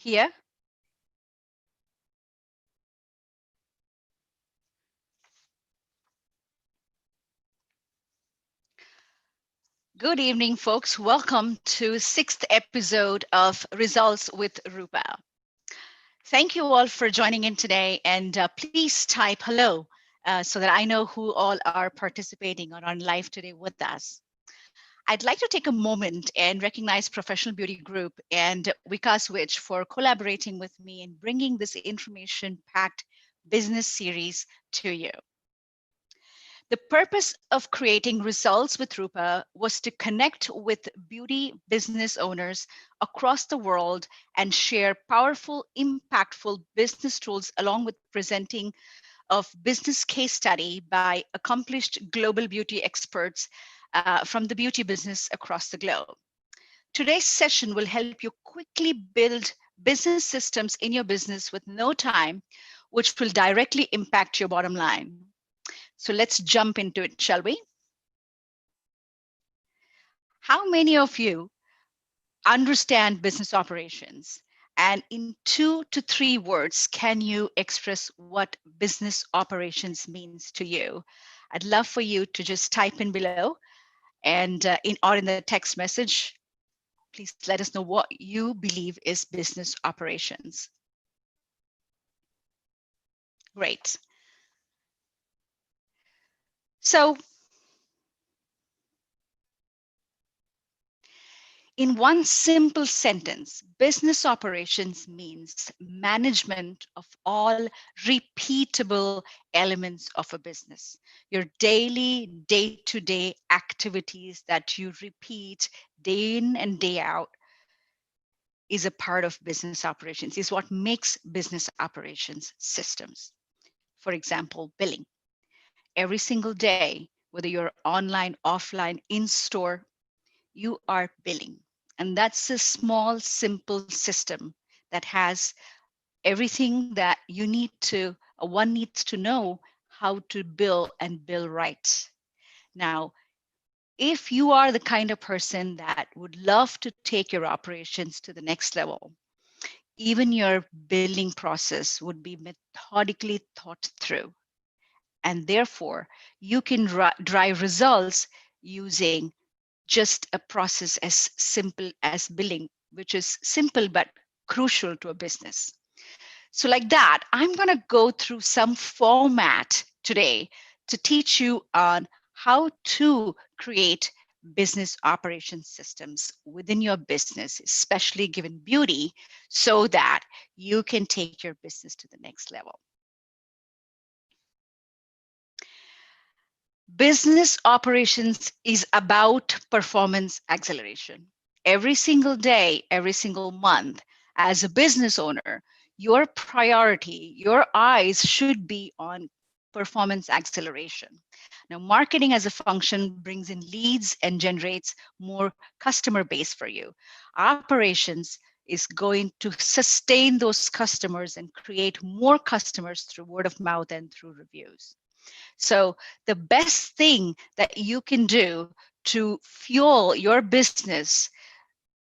Here. Good evening, folks. Welcome to sixth episode of Results with Rupa. Thank you all for joining in today, and please type hello so that I know who all are participating or on live today with us. I'd like to take a moment and recognize Professional Beauty Group and Vikas Wich for collaborating with me in bringing this information-packed business series to you. The purpose of creating Results with Rupa was to connect with beauty business owners across the world and share powerful, impactful business tools along with presenting of business case study by accomplished global beauty experts from the beauty business across the globe. Today's session will help you quickly build business systems in your business with no time, which will directly impact your bottom line. So let's jump into it, shall we? How many of you understand business operations? And in 2 to 3 words, can you express what business operations means to you? I'd love for you to just type in below and in the text message, please let us know what you believe is business operations. Great. So in one simple sentence, business operations means management of all repeatable elements of a business. Your daily, day-to-day activities that you repeat day in and day out is a part of business operations, is what makes business operations systems. For example, billing. Every single day, whether you're online, offline, in-store, you are billing. And that's a small, simple system that has everything that you need to, one needs to know how to bill and bill right. Now, if you are the kind of person that would love to take your operations to the next level, even your billing process would be methodically thought through. And therefore, you can drive results using just a process as simple as billing, which is simple but crucial to a business. So like that, I'm going to go through some format today to teach you on how to create business operation systems within your business, especially given beauty, so that you can take your business to the next level. Business operations is about performance acceleration. Every single day, every single month, as a business owner, your priority, your eyes should be on performance acceleration. Now, marketing as a function brings in leads and generates more customer base for you. Operations is going to sustain those customers and create more customers through word of mouth and through reviews. So the best thing that you can do to fuel your business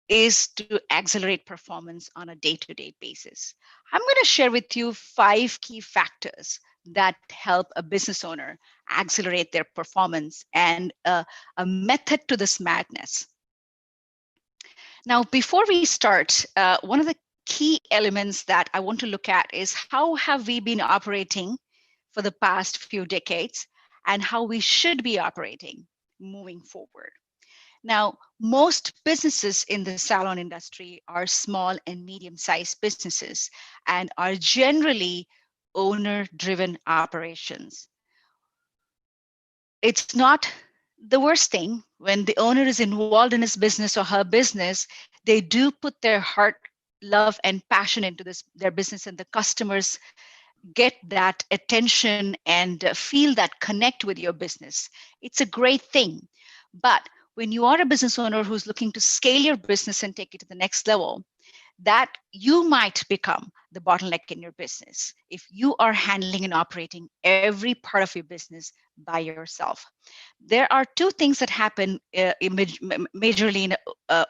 is to accelerate performance on a day-to-day basis. I'm going to share with you 5 key factors that help a business owner accelerate their performance and a method to this madness. Now, before we start, one of the key elements that I want to look at is how have we been operating for the past few decades and how we should be operating moving forward. Now, most businesses in the salon industry are small and medium-sized businesses and are generally owner-driven operations. It's not the worst thing when the owner is involved in his business or her business. They do put their heart, love, and passion into their business, and the customers get that attention and feel that connect with your business. It's a great thing. But when you are a business owner who's looking to scale your business and take it to the next level, that you might become the bottleneck in your business if you are handling and operating every part of your business by yourself. There are two things that happen majorly in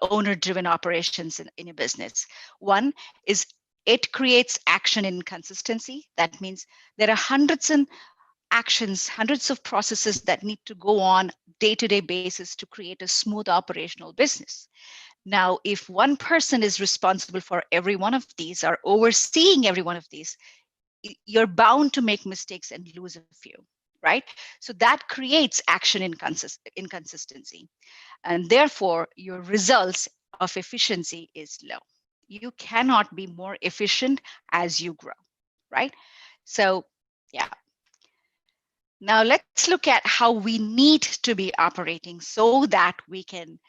owner driven operations in a business. One is it creates action inconsistency. That means there are hundreds and actions, hundreds of processes that need to go on day-to-day basis to create a smooth operational business. Now, if one person is responsible for every one of these or overseeing every one of these, you're bound to make mistakes and lose a few, right? So that creates action inconsistency. And therefore, your results of efficiency is low. You cannot be more efficient as you grow, right? So, yeah. Now let's look at how we need to be operating so that we can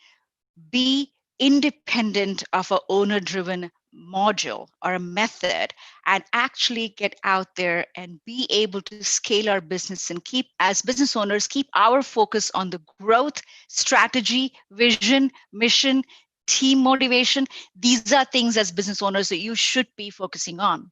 be independent of an owner driven module or a method and actually get out there and be able to scale our business and keep, as business owners, keep our focus on the growth strategy, vision, mission, team motivation. These are things as business owners that you should be focusing on.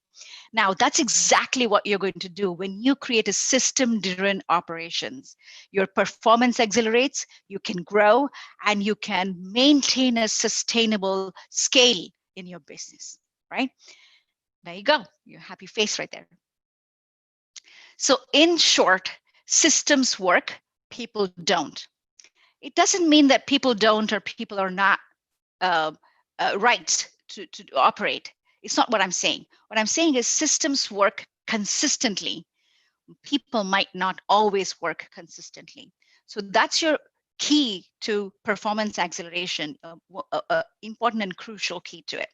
Now, that's exactly what you're going to do when you create a system-driven operations. Your performance accelerates, you can grow, and you can maintain a sustainable scale in your business, right? There you go. Your happy face right there. So in short, systems work, people don't. It doesn't mean that people don't or people are not uh, right to operate. It's not what I'm saying. What I'm saying is systems work consistently. People might not always work consistently. So that's your key to performance acceleration, important and crucial key to it.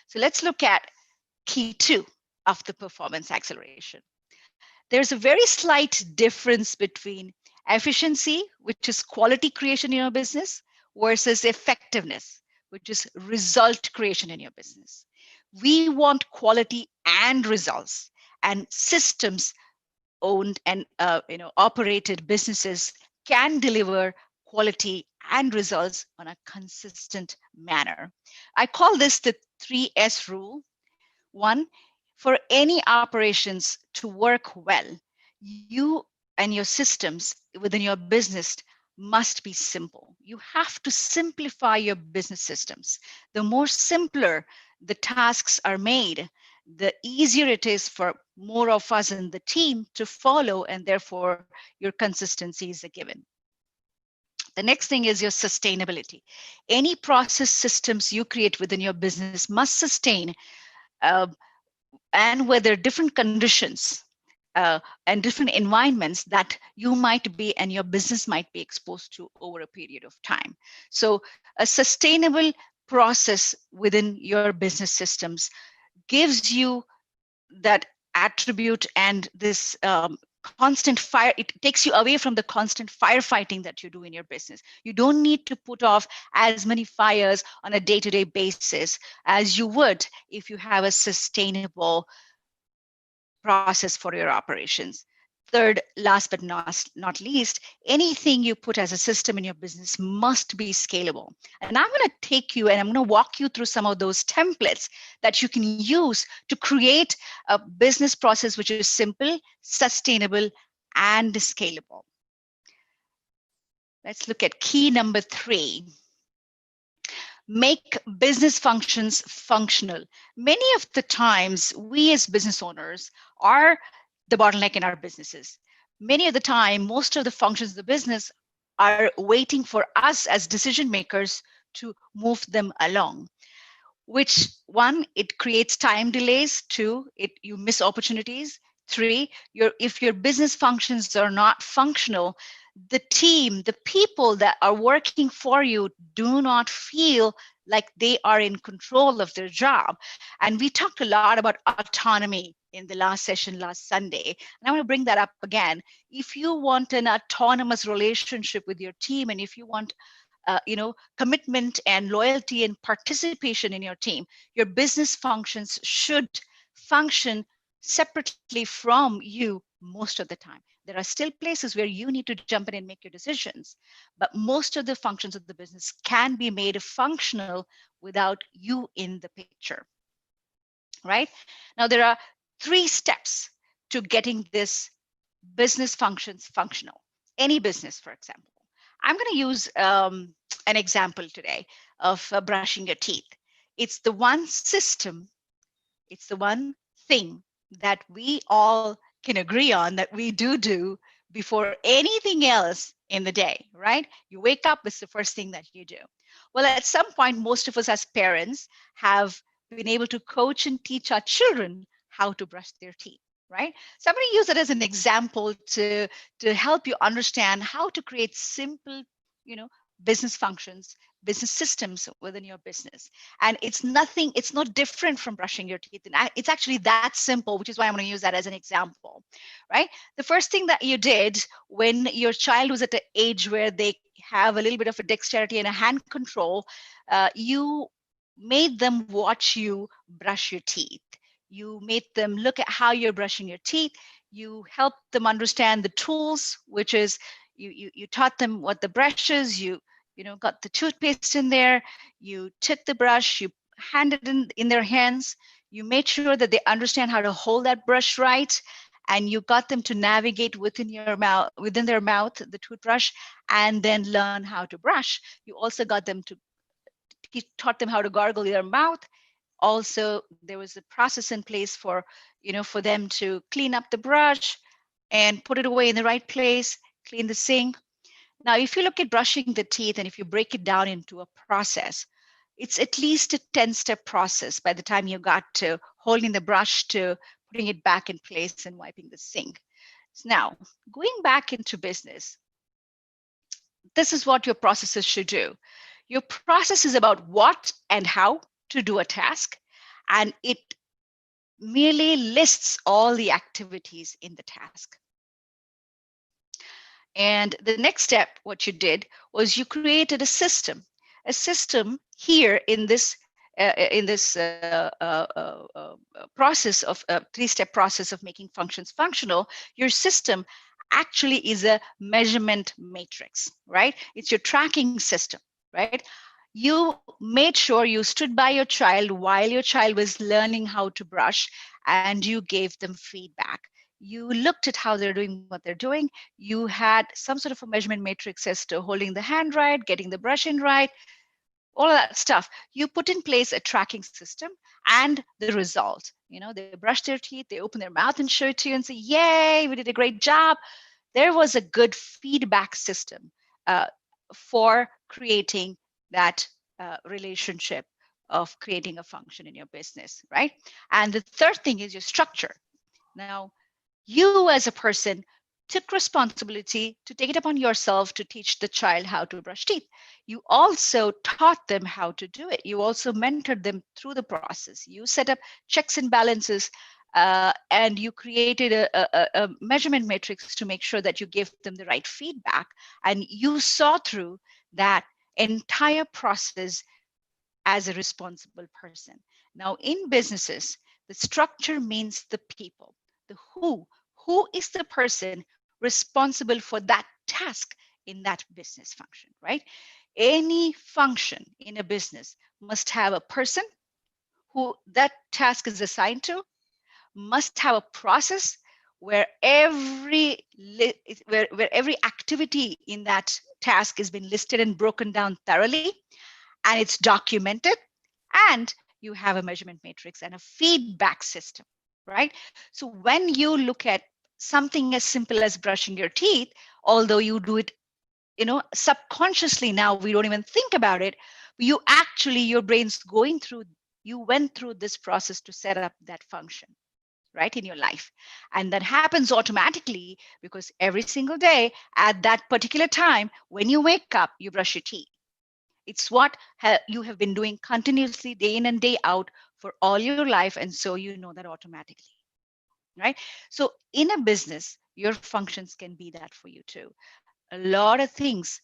So let's look at key two of the performance acceleration. There's a very slight difference between efficiency, which is quality creation in your business, versus effectiveness, which is result creation in your business. We want quality and results, and systems owned and operated businesses can deliver quality and results on a consistent manner. I call this the 3S rule. One, for any operations to work well, you and your systems within your business must be simple. You have to simplify your business systems. The more simpler the tasks are made, the easier it is for more of us in the team to follow, and therefore your consistency is a given. The next thing is your sustainability. Any process systems you create within your business must sustain uh, and whether different conditions and different environments that you might be and your business might be exposed to over a period of time. So a sustainable process within your business systems gives you that attribute and this constant fire. It takes you away from the constant firefighting that you do in your business. You don't need to put off as many fires on a day-to-day basis as you would if you have a sustainable process for your operations. Third, last but not least, anything you put as a system in your business must be scalable. And I'm going to take you and I'm going to walk you through some of those templates that you can use to create a business process which is simple, sustainable, and scalable. Let's look at key number 3. Make business functions functional. Many of the times, we as business owners are the bottleneck in our businesses. Many of the time, most of the functions of the business are waiting for us as decision makers to move them along. Which one, it creates time delays. Two, you miss opportunities. Three, if your business functions are not functional, the team, the people that are working for you do not feel like they are in control of their job. And we talked a lot about autonomy in the last session last Sunday. And I want to bring that up again. If you want an autonomous relationship with your team, and if you want commitment and loyalty and participation in your team, your business functions should function separately from you most of the time. There are still places where you need to jump in and make your decisions, but most of the functions of the business can be made functional without you in the picture. right? Now, there are 3 steps to getting this business functions functional. Any business, for example. I'm going to use an example today of brushing your teeth. It's the one system, it's the one thing that we all can agree on that we do before anything else in the day, right? You wake up, it's the first thing that you do. Well, at some point, most of us as parents have been able to coach and teach our children how to brush their teeth, right? So I'm going to use it as an example to help you understand how to create simple, you know, business functions, business systems within your business. And it's no different from brushing your teeth. And it's actually that simple, which is why I'm going to use that as an example, right? The first thing that you did when your child was at an age where they have a little bit of a dexterity and a hand control, you made them watch you brush your teeth. You made them look at how you're brushing your teeth. You helped them understand the tools, which is you taught them what the brush is. You know, got the toothpaste in there. You took the brush, you handed it in their hands. You made sure that they understand how to hold that brush right, and you got them to navigate within their mouth, the toothbrush, and then learn how to brush. You also got them to taught them how to gargle their mouth. Also, there was a process in place for, you know, for them to clean up the brush and put it away in the right place, clean the sink. Now, if you look at brushing the teeth and if you break it down into a process, it's at least a 10-step process by the time you got to holding the brush to putting it back in place and wiping the sink. Now, going back into business, this is what your processes should do. Your process is about what and how to do a task, and it merely lists all the activities in the task. And the next step, what you did was you created a system. A system here in this process of 3-step process of making functions functional. Your system actually is a measurement matrix, right? It's your tracking system, right? You made sure you stood by your child while your child was learning how to brush, and you gave them feedback. You looked at how they're doing what they're doing. You had some sort of a measurement matrix as to holding the hand right, getting the brush in right, all of that stuff. You put in place a tracking system and the result. You know, they brush their teeth, they open their mouth and show it to you and say, yay, we did a great job. There was a good feedback system for creating that relationship of creating a function in your business, right? And the third thing is your structure. Now, you as a person took responsibility to take it upon yourself to teach the child how to brush teeth. You also taught them how to do it. You also mentored them through the process. You set up checks and balances, and you created a measurement matrix to make sure that you gave them the right feedback. And you saw through that entire process as a responsible person. Now, in businesses, the structure means the people. The who is the person responsible for that task in that business function, right? Any function in a business must have a person who that task is assigned to, must have a process where where every activity in that task has been listed and broken down thoroughly, and it's documented, and you have a measurement matrix and a feedback system, right? So when you look at something as simple as brushing your teeth, although you do it, you know, subconsciously, now we don't even think about it, you actually, your brain's going through, you went through this process to set up that function, right, in your life. And that happens automatically because every single day at that particular time, when you wake up, you brush your teeth. It's what you have been doing continuously day in and day out for all your life. And so you know that automatically, right? So in a business, your functions can be that for you too. A lot of things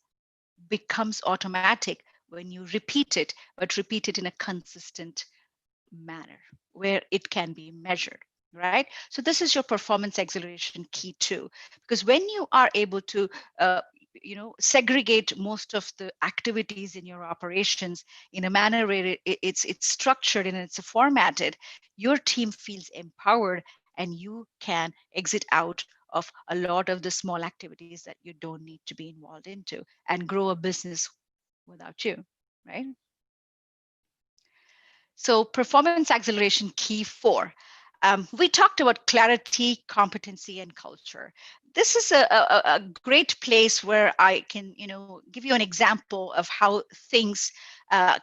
becomes automatic when you repeat it, but repeat it in a consistent manner where it can be measured, right? So this is your performance acceleration key too, because when you are able to segregate most of the activities in your operations in a manner where it's structured and it's formatted, your team feels empowered, and you can exit out of a lot of the small activities that you don't need to be involved into and grow a business without you, right? So performance acceleration key 4. We talked about clarity, competency, and culture. This is a great place where I can, give you an example of how things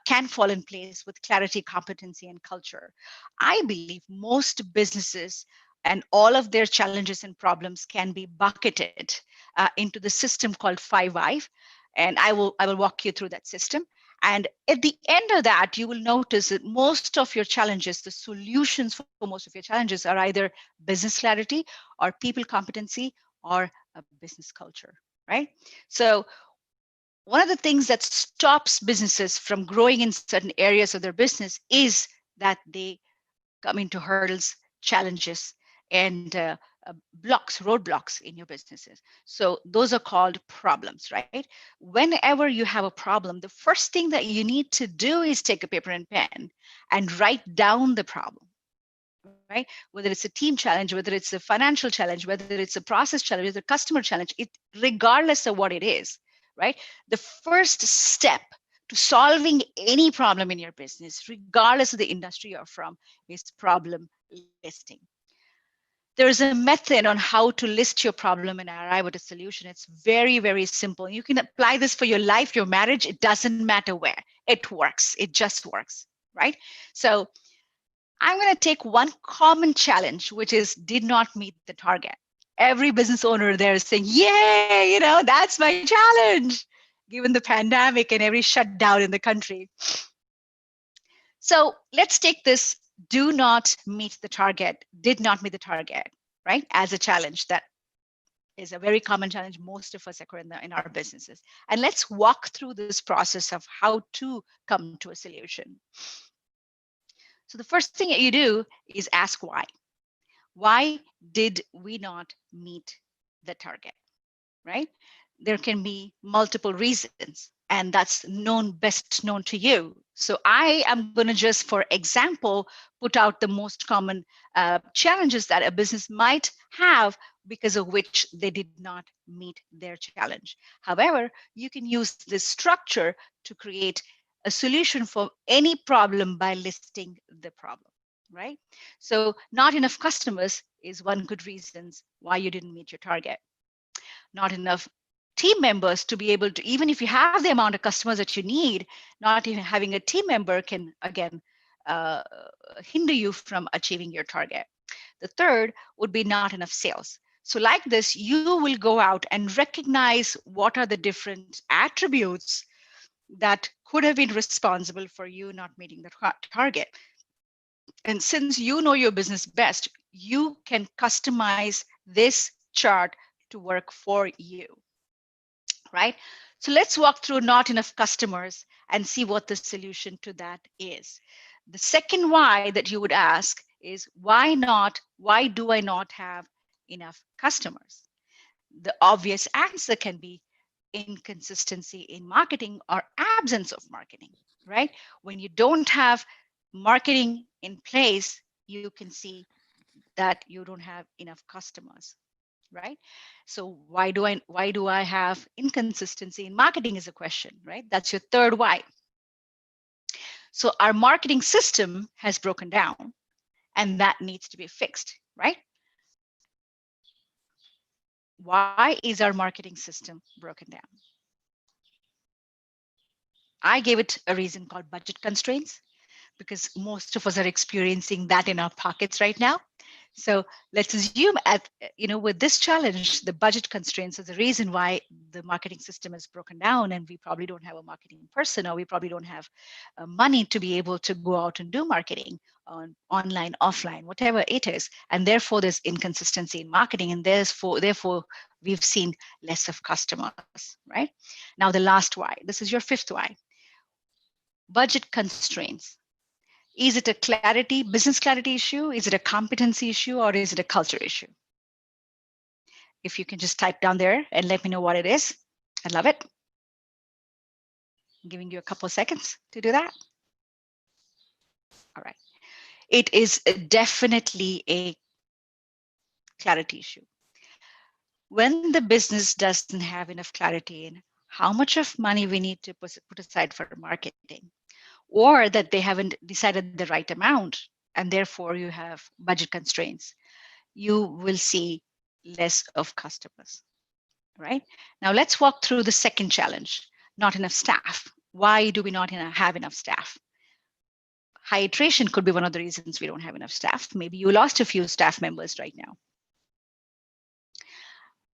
can fall in place with clarity, competency, and culture. I believe most businesses and all of their challenges and problems can be bucketed into the system called 5 I, and I will walk you through that system. And at the end of that, you will notice that most of your challenges, the solutions for most of your challenges, are either business clarity or people competency or a business culture, right? So one of the things that stops businesses from growing in certain areas of their business is that they come into hurdles, challenges, and roadblocks in your businesses. So those are called problems, right? Whenever you have a problem, the first thing that you need to do is take a paper and pen and write down the problem, right? Whether it's a team challenge, whether it's a financial challenge, whether it's a process challenge, whether it's a customer challenge, regardless of what it is, right? The first step to solving any problem in your business, regardless of the industry you're from, is problem listing. There is a method on how to list your problem and arrive at a solution. It's very, very simple. You can apply this for your life, your marriage. It doesn't matter where. It works. It just works, right? So I'm going to take one common challenge, which is did not meet the target. Every business owner there is saying, yay, that's my challenge, given the pandemic and every shutdown in the country. So let's take this do not meet the target, did not meet the target, right, as a challenge. That is a very common challenge most of us occur in our businesses. And let's walk through this process of how to come to a solution. So the first thing that you do is ask why. Why did we not meet the target, right? There can be multiple reasons, and that's best known to you. So I am going to just, for example, put out the most common challenges that a business might have because of which they did not meet their challenge. However, you can use this structure to create a solution for any problem by listing the problem, right? So not enough customers is one good reason why you didn't meet your target. Not enough team members to be able to, even if you have the amount of customers that you need, not even having a team member can, again, uh, hinder you from achieving your target. The third would be not enough sales. So like this, you will go out and recognize what are the different attributes that could have been responsible for you not meeting the target. And since you know your business best, you can customize this chart to work for you, right? So let's walk through not enough customers and see what the solution to that is. The second why that you would ask is why do I not have enough customers? The obvious answer can be inconsistency in marketing or absence of marketing, right? When you don't have marketing in place, you can see that you don't have enough customers, right? So why do I have inconsistency in marketing is a question, right? That's your third why. So our marketing system has broken down, and that needs to be fixed, right? Why is our marketing system broken down? I gave it a reason called budget constraints, because most of us are experiencing that in our pockets right now. So let's assume with this challenge, the budget constraints are the reason why the marketing system is broken down, and we probably don't have a marketing person, or we probably don't have money to be able to go out and do marketing on online, offline, whatever it is. And therefore there's inconsistency in marketing, and therefore we've seen less of customers, right? Now the last why, this is your fifth why. Budget constraints. Is it a business clarity issue? Is it a competency issue? Or is it a culture issue? If you can just type down there and let me know what it is. I love it. I'm giving you a couple of seconds to do that. All right. It is definitely a clarity issue. When the business doesn't have enough clarity in how much of money we need to put aside for marketing, or that they haven't decided the right amount, and therefore you have budget constraints, you will see less of customers, right? Now let's walk through the second challenge, not enough staff. Why do we not have enough staff? High attrition could be one of the reasons we don't have enough staff. Maybe you lost a few staff members right now.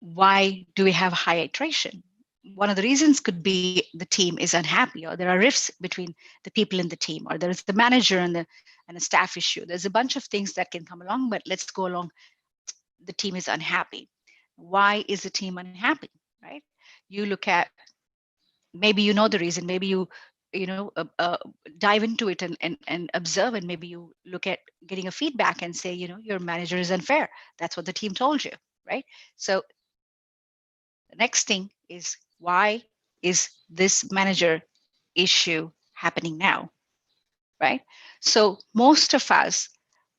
Why do we have high attrition? One of the reasons could be the team is unhappy, or there are rifts between the people in the team, or there is the manager and a staff issue. There's a bunch of things that can come along, but let's go along. The team is unhappy. Why is the team unhappy? Right? You look at, maybe you know the reason. Maybe you dive into it and observe, and maybe you look at getting a feedback and say, your manager is unfair. That's what the team told you, right? So the next thing is, why is this manager issue happening now, right? So most of us,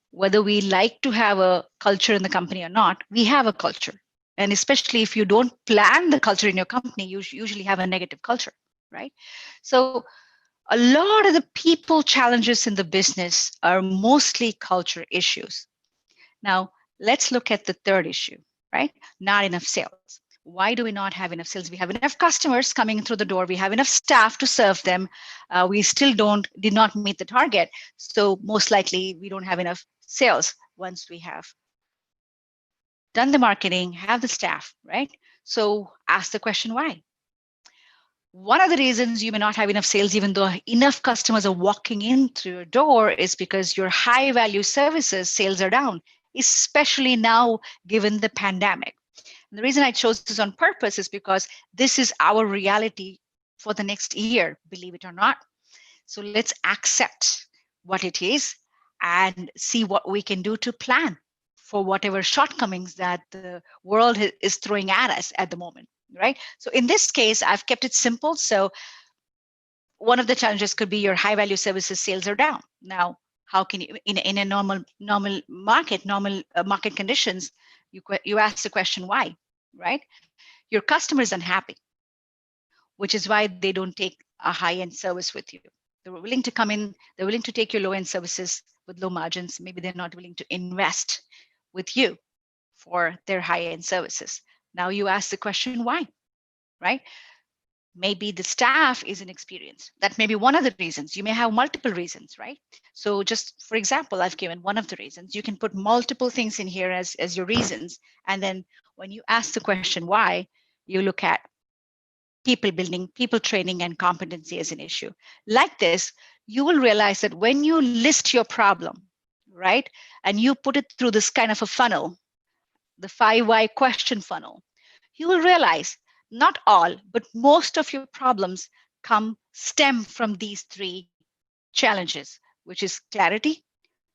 whether we like to have a culture in the company or not, we have a culture. And especially if you don't plan the culture in your company, you usually have a negative culture, right? So a lot of the people challenges in the business are mostly culture issues. Now, let's look at the third issue, right? Not enough sales. Why do we not have enough sales? We have enough customers coming through the door. We have enough staff to serve them. We still did not meet the target. So most likely we don't have enough sales once we have done the marketing, have the staff, right? So ask the question, why? One of the reasons you may not have enough sales, even though enough customers are walking in through your door, is because your high value services sales are down, especially now given the pandemic. And the reason I chose this on purpose is because this is our reality for the next year, believe it or not. So let's accept what it is and see what we can do to plan for whatever shortcomings that the world is throwing at us at the moment, right? So in this case, I've kept it simple. So one of the challenges could be your high value services sales are down. Now, how can you, in a normal market conditions, you ask the question why, right? Your customer is unhappy, which is why they don't take a high-end service with you. They're willing to come in, they're willing to take your low-end services with low margins. Maybe they're not willing to invest with you for their high-end services. Now you ask the question why, right? Maybe the staff is inexperienced. That may be one of the reasons. You may have multiple reasons, right? So just for example, I've given one of the reasons. You can put multiple things in here as your reasons. And then when you ask the question why, you look at people building, people training, and competency as an issue. Like this, you will realize that when you list your problem, right, and you put it through this kind of a funnel, the 5 why question funnel, you will realize not all, but most of your problems stem from these three challenges, which is clarity,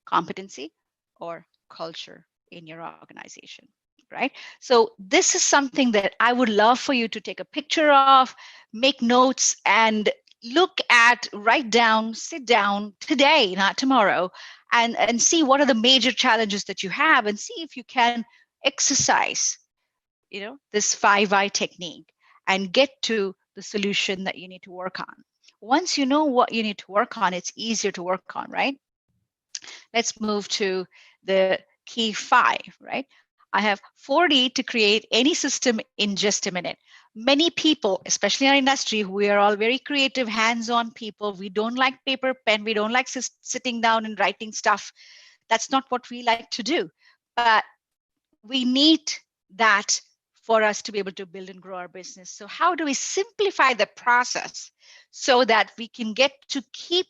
competency, or culture in your organization, right? So this is something that I would love for you to take a picture of, make notes, and look at, write down, sit down today, not tomorrow, and see what are the major challenges that you have, and see if you can exercise, this 5 why technique and get to the solution that you need to work on. Once you know what you need to work on, it's easier to work on, right? Let's move to the key 5, right? I have 4D to create any system in just a minute. Many people, especially in our industry, we are all very creative, hands-on people. We don't like paper, pen. We don't like sitting down and writing stuff. That's not what we like to do. But we need that for us to be able to build and grow our business. So how do we simplify the process so that we can get to keep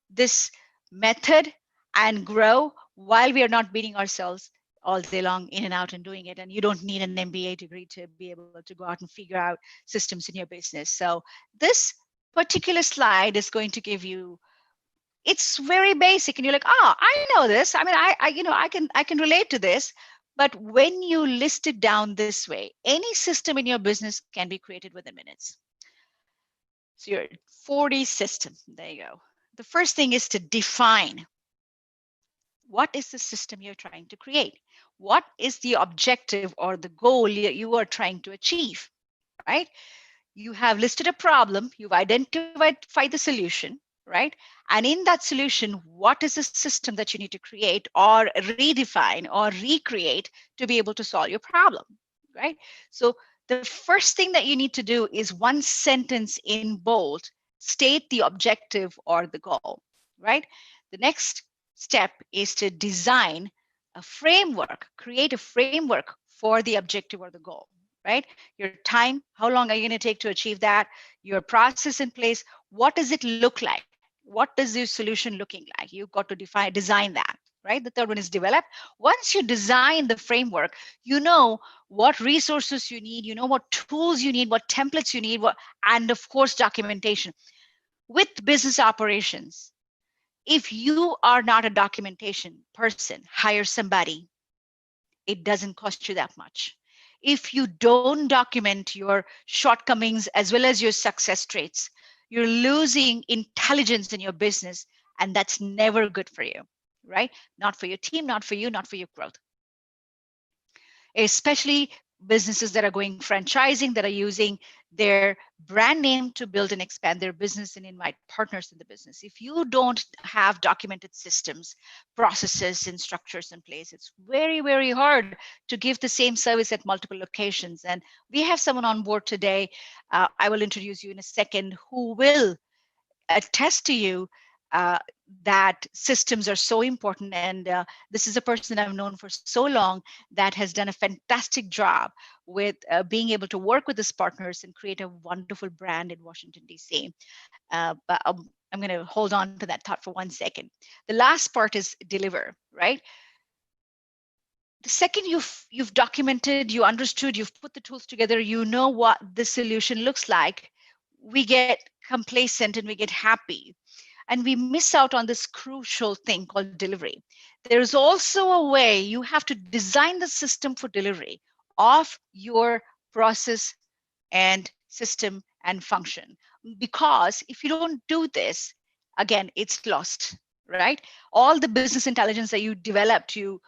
this method and grow while we are not beating ourselves all day long in and out and doing it? And you don't need an MBA degree to be able to go out and figure out systems in your business. So this particular slide is going to give you, it's very basic, and you're like, oh, I know this. I mean, I can relate to this. But when you list it down this way, any system in your business can be created within minutes. So your 40 system, there you go. The first thing is to define what is the system you're trying to create? What is the objective or the goal you are trying to achieve, right? You have listed a problem, you've identified the solution, right? And in that solution, what is the system that you need to create or redefine or recreate to be able to solve your problem, right? So the first thing that you need to do is one sentence in bold, state the objective or the goal, right? The next step is to design a framework, create a framework for the objective or the goal, right? Your time, how long are you going to take to achieve that? Your process in place, what does it look like? What does your solution looking like? You've got to design that, right? The third one is develop. Once you design the framework, you know what resources you need, you know what tools you need, what templates you need, and of course, documentation. With business operations, if you are not a documentation person, hire somebody. It doesn't cost you that much. If you don't document your shortcomings as well as your success traits, you're losing intelligence in your business, and that's never good for you, right? Not for your team, not for you, not for your growth. Especially businesses that are going franchising, that are using their brand name to build and expand their business and invite partners in the business. If you don't have documented systems, processes, and structures in place, it's very, very hard to give the same service at multiple locations. And we have someone on board today. I will introduce you in a second, who will attest to you uh, that systems are so important. And this is a person I've known for so long that has done a fantastic job with being able to work with his partners and create a wonderful brand in Washington, D.C. But I'm going to hold on to that thought for 1 second. The last part is deliver, right? The second you've documented, you understood, you've put the tools together, you know what the solution looks like, we get complacent and we get happy, and we miss out on this crucial thing called delivery. There's also a way you have to design the system for delivery of your process and system and function. Because if you don't do this, again, it's lost, right? All the business intelligence that you developed, you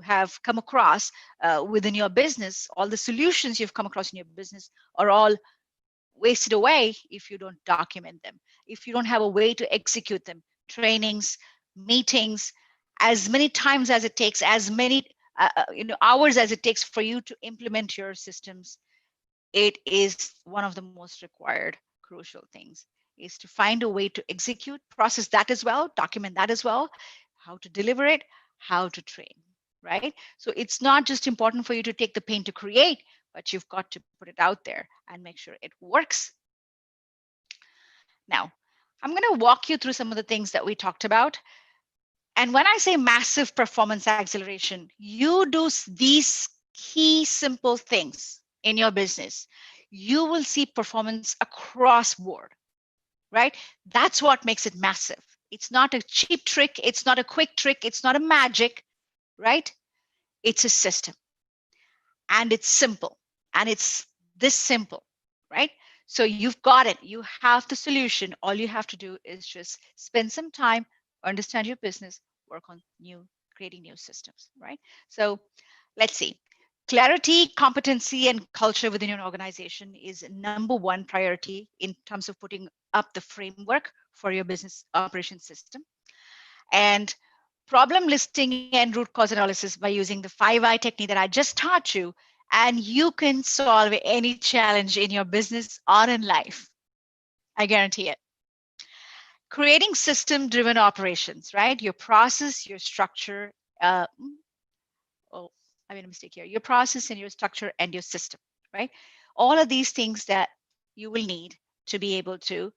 have come across within your business, all the solutions you've come across in your business are all wasted away if you don't document them, if you don't have a way to execute them. Trainings, meetings, as many times as it takes, as many hours as it takes for you to implement your systems, it is one of the most required crucial things, is to find a way to execute, process that as well, document that as well, how to deliver it, how to train, right? So it's not just important for you to take the pain to create, but you've got to put it out there and make sure it works. Now, I'm going to walk you through some of the things that we talked about. And when I say massive performance acceleration, you do these key simple things in your business, you will see performance across board, right? That's what makes it massive. It's not a cheap trick. It's not a quick trick. It's not a magic, right? It's a system, and it's simple, and it's this simple, right? So you've got it. You have the solution. All you have to do is just spend some time, understand your business, work on creating new systems, right? So let's see. Clarity, competency, and culture within your organization is number one priority in terms of putting up the framework for your business operations system. And problem listing and root cause analysis by using the 5I technique that I just taught you, and you can solve any challenge in your business or in life. I guarantee it. Creating system-driven operations, right? Your process, your structure. Oh, I made a mistake here. Your process and your structure and your system, right? All of these things that you will need to be able to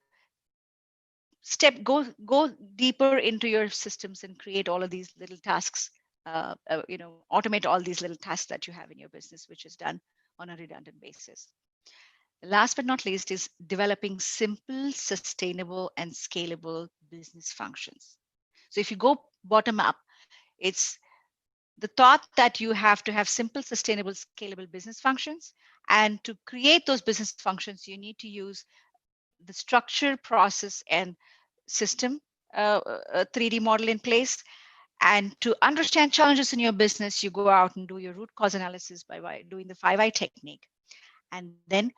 go deeper into your systems and create all of these little tasks, automate all these little tasks that you have in your business, which is done on a redundant basis. Last but not least is developing simple, sustainable, and scalable business functions. So if you go bottom up, it's the thought that you have to have simple, sustainable, scalable business functions. And to create those business functions, you need to use the structure, process, and system 3D model in place. And to understand challenges in your business, you go out and do your root cause analysis by doing the 5I technique. And then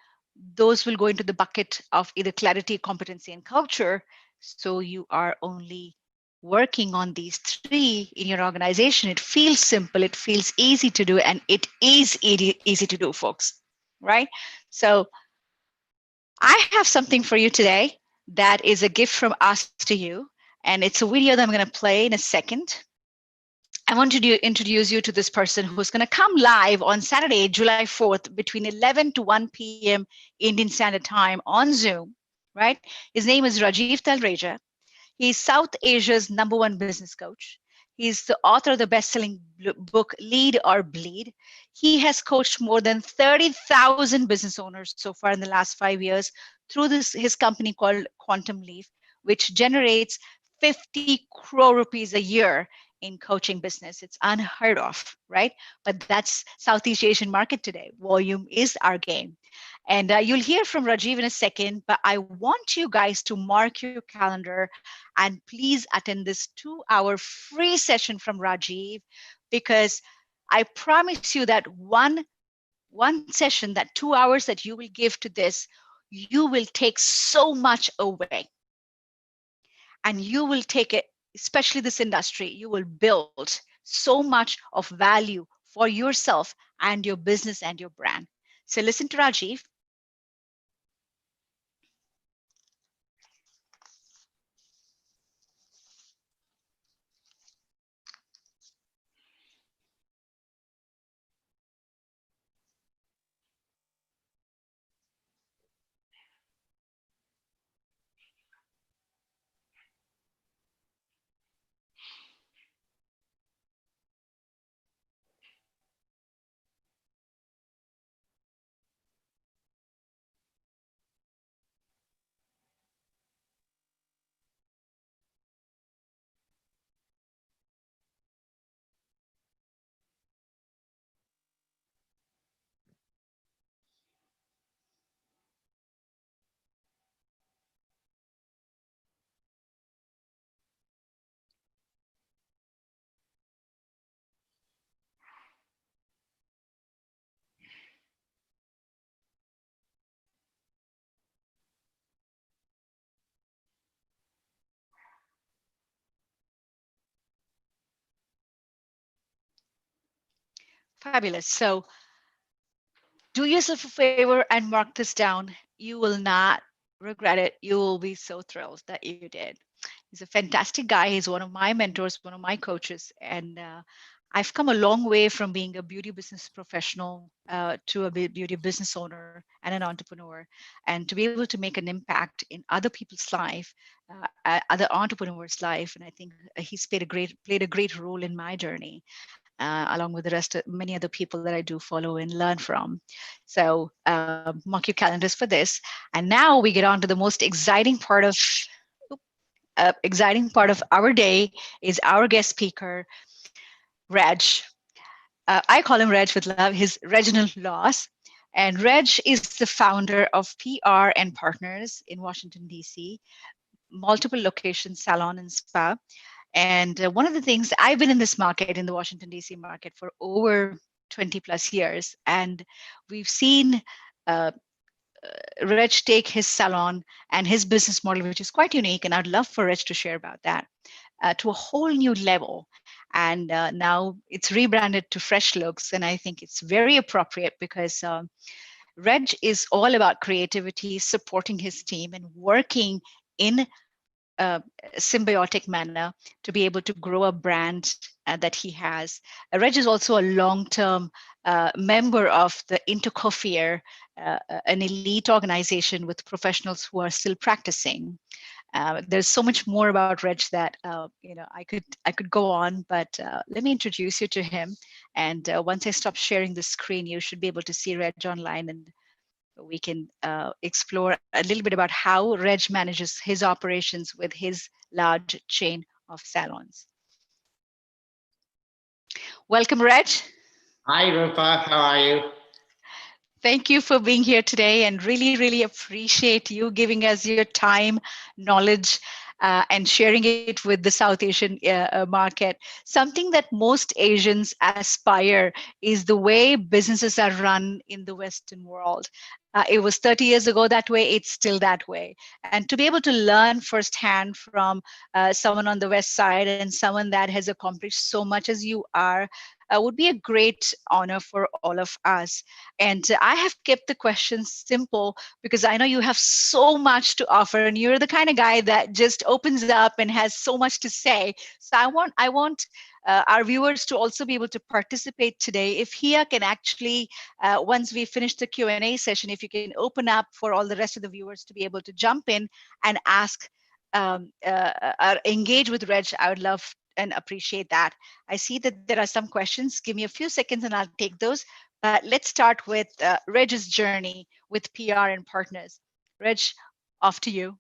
those will go into the bucket of either clarity, competency, and culture. So you are only working on these three in your organization. It feels simple, it feels easy to do, and it is easy to do, folks. Right? So I have something for you today that is a gift from us to you. And it's a video that I'm going to play in a second. I want to introduce you to this person who's going to come live on Saturday, July 4th, between 11 to 1 p.m. Indian Standard Time on Zoom, right? His name is Rajiv Talreja. He's South Asia's #1 business coach. He's the author of the best-selling book Lead or Bleed. He has coached more than 30,000 business owners so far in the last 5 years through his company called Quantum Leaf, which generates 50 crore rupees a year in coaching business. It's unheard of, right? But that's Southeast Asian market today. Volume is our game. And you'll hear from Rajiv in a second, but I want you guys to mark your calendar and please attend this 2-hour free session from Rajiv, because I promise you that one session, that 2 hours that you will give to this, you will take so much away, and you will take it, especially this industry, you will build so much of value for yourself and your business and your brand. So listen to Rajiv. Fabulous. So do yourself a favor and mark this down. You will not regret it. You will be so thrilled that you did. He's a fantastic guy. He's one of my mentors, one of my coaches. And I've come a long way from being a beauty business professional to a beauty business owner and an entrepreneur. And to be able to make an impact in other people's life, other entrepreneurs' life. And I think he's played a great role in my journey, along with the rest of many other people that I do follow and learn from. So mark your calendars for this. And now we get on to the most exciting part of our day is our guest speaker, Reg. I call him Reg with love. His Reginald Laws. And Reg is the founder of PR and Partners in Washington, D.C., multiple location salon and spa. And one of the things, I've been in this market, in the Washington, D.C. market for over 20 plus years. And we've seen uh, Reg take his salon and his business model, which is quite unique. And I'd love for Reg to share about that, to a whole new level. And now it's rebranded to Fresh Looks. And I think it's very appropriate because Reg is all about creativity, supporting his team, and working in a symbiotic manner to be able to grow a brand that he has. Reg is also a long-term member of the Intercofier, an elite organization with professionals who are still practicing. There's so much more about Reg that I could go on, but let me introduce you to him. And once I stop sharing the screen, you should be able to see Reg online, and we can explore a little bit about how Reg manages his operations with his large chain of salons. Welcome, Reg. Hi, Rupa. How are you? Thank you for being here today and really appreciate you giving us your time, knowledge, and sharing it with the South Asian market. Something that most Asians aspire is the way businesses are run in the Western world. It was 30 years ago that way, it's still that way. And to be able to learn firsthand from someone on the West side and someone that has accomplished so much as you are would be a great honor for all of us. And I have kept the questions simple because I know you have so much to offer, and you're the kind of guy that just opens up and has so much to say. So I want our viewers to also be able to participate today. If Hia can actually, once we finish the Q&A session, if you can open up for all the rest of the viewers to be able to jump in and ask, engage with Reg, I would love and appreciate that. I see that there are some questions. Give me a few seconds and I'll take those. But let's start with Reg's journey with PR and partners. Reg, off to you.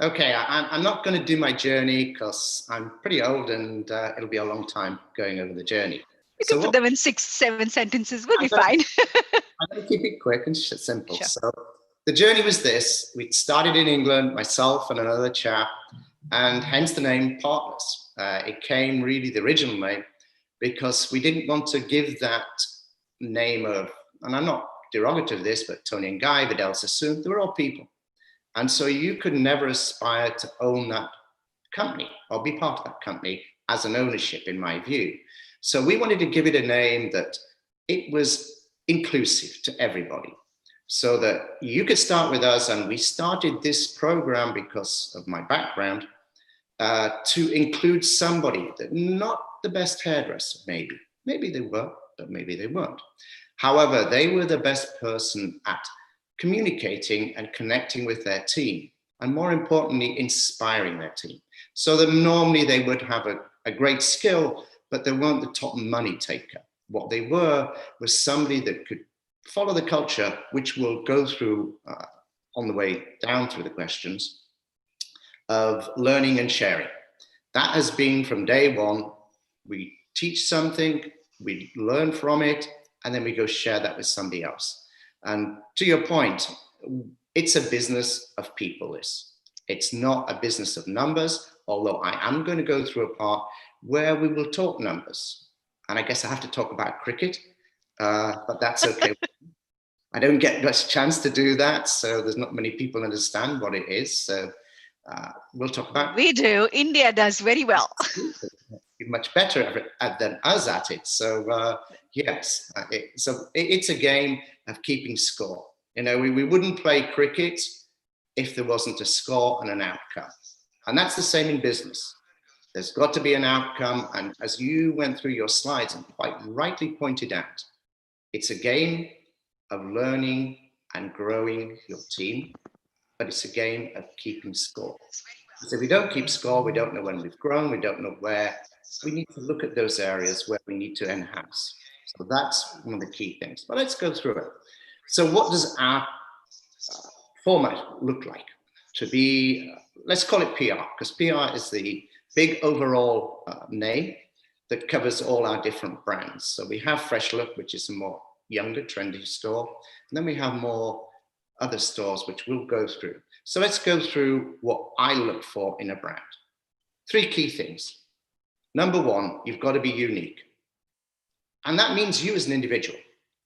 Okay, I'm not going to do my journey because I'm pretty old and it'll be a long time going over the journey. You can So put them in 6, 7 sentences. We'll be I'm fine. going to keep it quick and simple. Sure. So the journey was this. We started in England, myself and another chap, and hence the name Partners. It came really the original name because we didn't want to give that name of, and I'm not derogative of this, but Tony and Guy, Vidal Sassoon, they were all people. And so you could never aspire to own that company or be part of that company as an ownership, in my view. So we wanted to give it a name that it was inclusive to everybody so that you could start with us. And we started this program because of my background to include somebody that not the best hairdresser, maybe they were, but maybe they weren't. However, they were the best person at communicating and connecting with their team, and more importantly, inspiring their team. So that normally they would have a great skill, but they weren't the top money taker. What they were was somebody that could follow the culture, which we'll go through on the way down through the questions, of learning and sharing. That has been from day one. We teach something, we learn from it, and then we go share that with somebody else. And to your point, it's a business of people, this. It's not a business of numbers, although I am going to go through a part where we will talk numbers. And I guess I have to talk about cricket, but that's okay. I don't get much chance to do that, so there's not many people understand what it is. So we'll talk about. We do. India does very well. Much better than us at it. So yes, it's a game of keeping score. You know, we wouldn't play cricket if there wasn't a score and an outcome. And that's the same in business. There's got to be an outcome. And as you went through your slides and quite rightly pointed out, it's a game of learning and growing your team, but it's a game of keeping score. So if we don't keep score, we don't know when we've grown, we don't know where. We need to look at those areas where we need to enhance. So that's one of the key things. But let's go through it. So what does our format look like? To be, let's call it PR, because PR is the big overall name that covers all our different brands. So we have Fresh Look, which is a more younger, trendy store. And then we have more other stores, which we'll go through. So let's go through what I look for in a brand. 3 key things. Number 1, you've got to be unique. And that means you as an individual.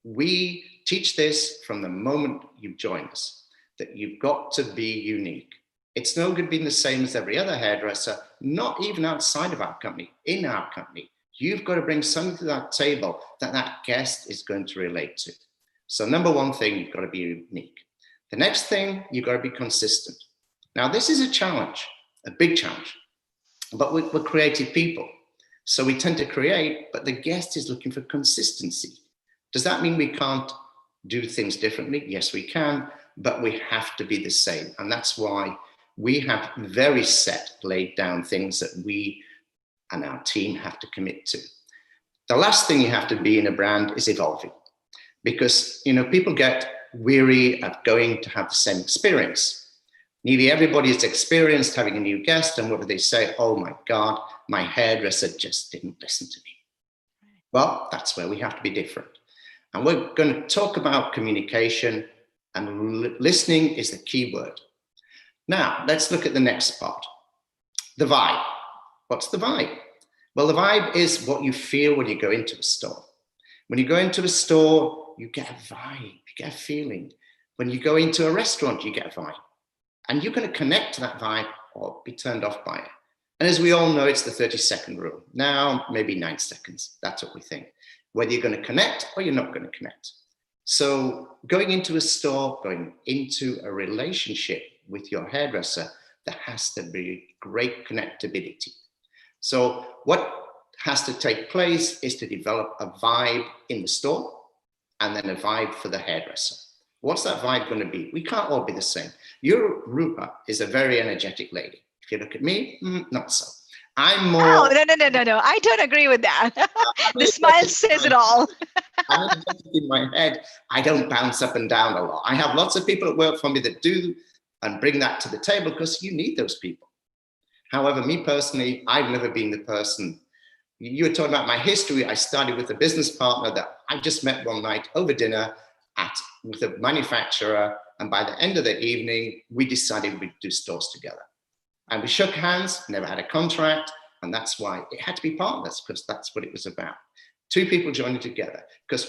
We teach this from the moment you join us, that you've got to be unique. It's no good being the same as every other hairdresser, not even outside of our company, in our company. You've got to bring something to that table that that guest is going to relate to. So number 1 thing, you've got to be unique. The next thing, you've got to be consistent. Now, this is a challenge, a big challenge, but we're creative people. So we tend to create, but the guest is looking for consistency. Does that mean we can't do things differently? Yes, we can, but we have to be the same. And that's why we have very set, laid down things that we and our team have to commit to. The last thing you have to be in a brand is evolving, because, you know, people get weary of going to have the same experience. Nearly everybody is experienced having a new guest, and what do they say? Oh my God, my hairdresser just didn't listen to me. Well, that's where we have to be different. And we're going to talk about communication, and listening is the key word. Now, let's look at the next part. The vibe. What's the vibe? Well, the vibe is what you feel when you go into a store. When you go into a store, you get a vibe, you get a feeling. When you go into a restaurant, you get a vibe. And you're going to connect to that vibe or be turned off by it. And as we all know, it's the 30-second rule. Now, maybe 9 seconds. That's what we think. Whether you're going to connect or you're not going to connect. So going into a store, going into a relationship with your hairdresser, there has to be great connectability. So what has to take place is to develop a vibe in the store and then a vibe for the hairdresser. What's that vibe going to be? We can't all be the same. Your Rupa is a very energetic lady. If you look at me, not so. I'm more... Oh, no. I don't agree with that. The smile says it all. I'm energetic in my head. I don't bounce up and down a lot. I have lots of people that work for me that do and bring that to the table because you need those people. However, me personally, I've never been the person. You were talking about my history. I started with a business partner that I just met one night over dinner with a manufacturer. And by the end of the evening, we decided we'd do stores together. And we shook hands, never had a contract. And that's why it had to be partners, because that's what it was about. Two people joining together, because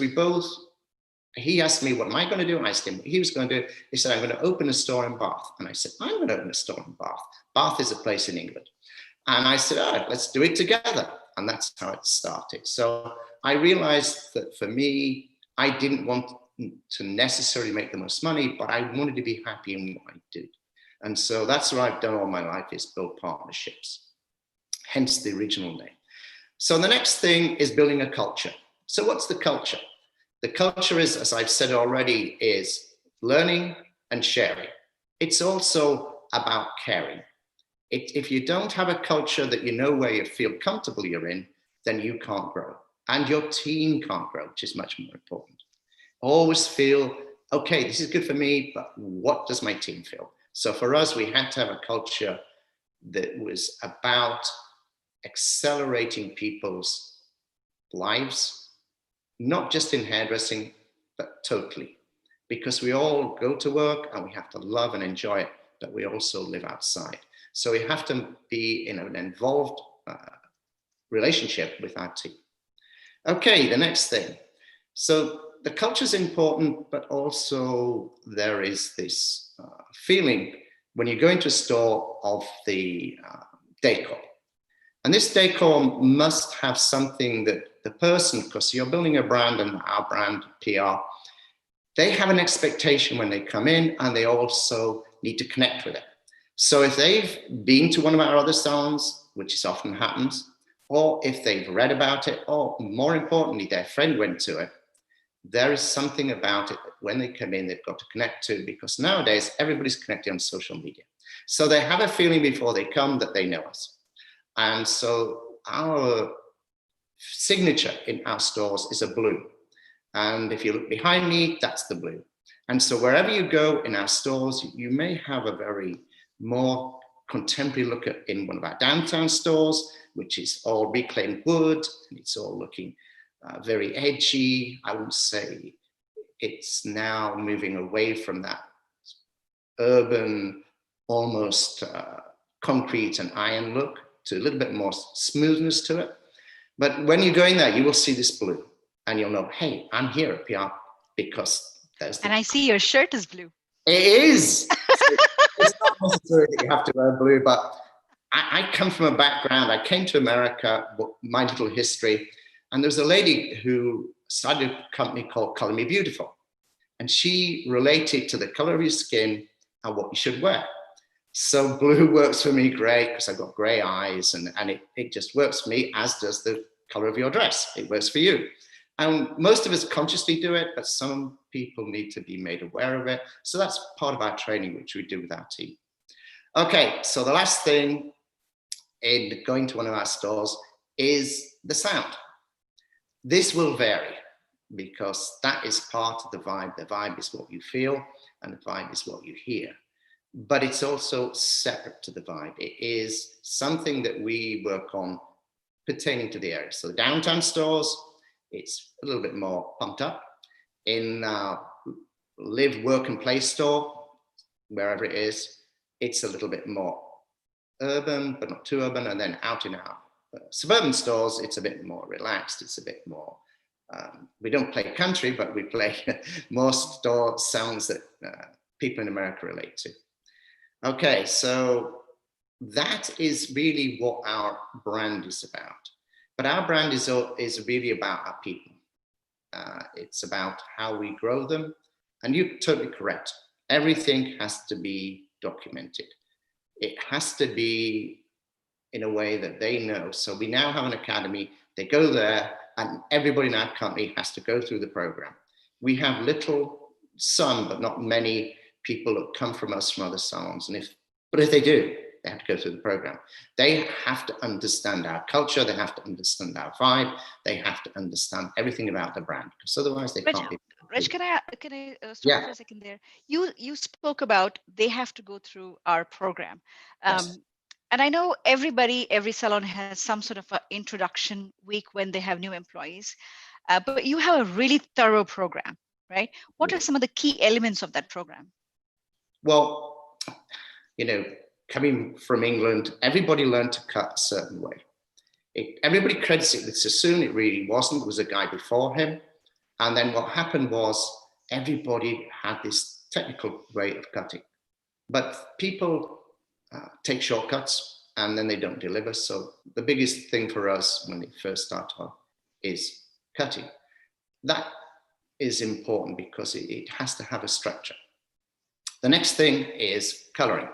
he asked me, what am I going to do? And I asked him what he was going to do. He said, I'm going to open a store in Bath. And I said, I'm going to open a store in Bath. Bath is a place in England. And I said, all right, let's do it together. And that's how it started. So I realized that for me, I didn't want to necessarily make the most money, but I wanted to be happy in what I did. And so that's what I've done all my life, is build partnerships, hence the original name. So the next thing is building a culture. So what's the culture? The culture is, as I've said already, is learning and sharing. It's also about caring. If you don't have a culture that you know where you feel comfortable you're in, then you can't grow. And your team can't grow, which is much more important. Always feel, okay, this is good for me, but what does my team feel? So for us, we had to have a culture that was about accelerating people's lives, not just in hairdressing, but totally. Because we all go to work and we have to love and enjoy it, but we also live outside. So we have to be in an involved relationship with our team. Okay, the next thing. So the culture is important, but also there is this feeling when you go into a store of the decor. And this decor must have something that the person, because you're building a brand, and our brand, PR, they have an expectation when they come in, and they also need to connect with it. So if they've been to one of our other salons, which is often happens, or if they've read about it, or more importantly, their friend went to it, there is something about it that when they come in, they've got to connect to, because nowadays everybody's connected on social media. So they have a feeling before they come that they know us. And so our signature in our stores is a blue. And if you look behind me, that's the blue. And so wherever you go in our stores, you may have a very more contemporary look at in one of our downtown stores, which is all reclaimed wood, and it's all looking very edgy. I would say it's now moving away from that urban, almost concrete and iron look to a little bit more smoothness to it. But when you go in there, you will see this blue, and you'll know, hey, I'm here at PR because there's the... And I see your shirt is blue. It is. It's not necessary that you have to wear blue, but I come from a background. I came to America, my little history, and there's a lady who started a company called Color Me Beautiful, and she related to the color of your skin and what you should wear. So blue works for me great because I've got gray eyes, and it just works for me, as does the color of your dress. It works for you. And most of us consciously do it, but some people need to be made aware of it. So that's part of our training, which we do with our team. Okay, so the last thing in going to one of our stores is the sound. This will vary because that is part of the vibe. The vibe is what you feel, and the vibe is what you hear. But it's also separate to the vibe. It is something that we work on pertaining to the area. So the downtown stores, it's a little bit more pumped up. In live, work and play store, wherever it is, it's a little bit more urban, but not too urban. And then out in our suburban stores, it's a bit more relaxed. It's a bit more, we don't play country, but we play more store sounds that people in America relate to. Okay, so that is really what our brand is about. But our brand is really about our people. It's about how we grow them. And you're totally correct. Everything has to be documented. It has to be in a way that they know. So we now have an academy. They go there, and everybody in our company has to go through the program. We have some, but not many people that come from us from other salons. But if they do, they have to go through the program. They have to understand our culture. They have to understand our vibe. They have to understand everything about the brand, because otherwise they can't be. Reg, can I stop you Yeah. for a second there? You spoke about they have to go through our program, Yes. and I know every salon has some sort of an introduction week when they have new employees, but you have a really thorough program, right? What are some of the key elements of that program? Well, coming from England, everybody learned to cut a certain way. Everybody credits it with Sassoon. It really wasn't. It was a guy before him. And then what happened was everybody had this technical way of cutting. But people take shortcuts and then they don't deliver. So the biggest thing for us when they first start off is cutting. That is important because it has to have a structure. The next thing is coloring,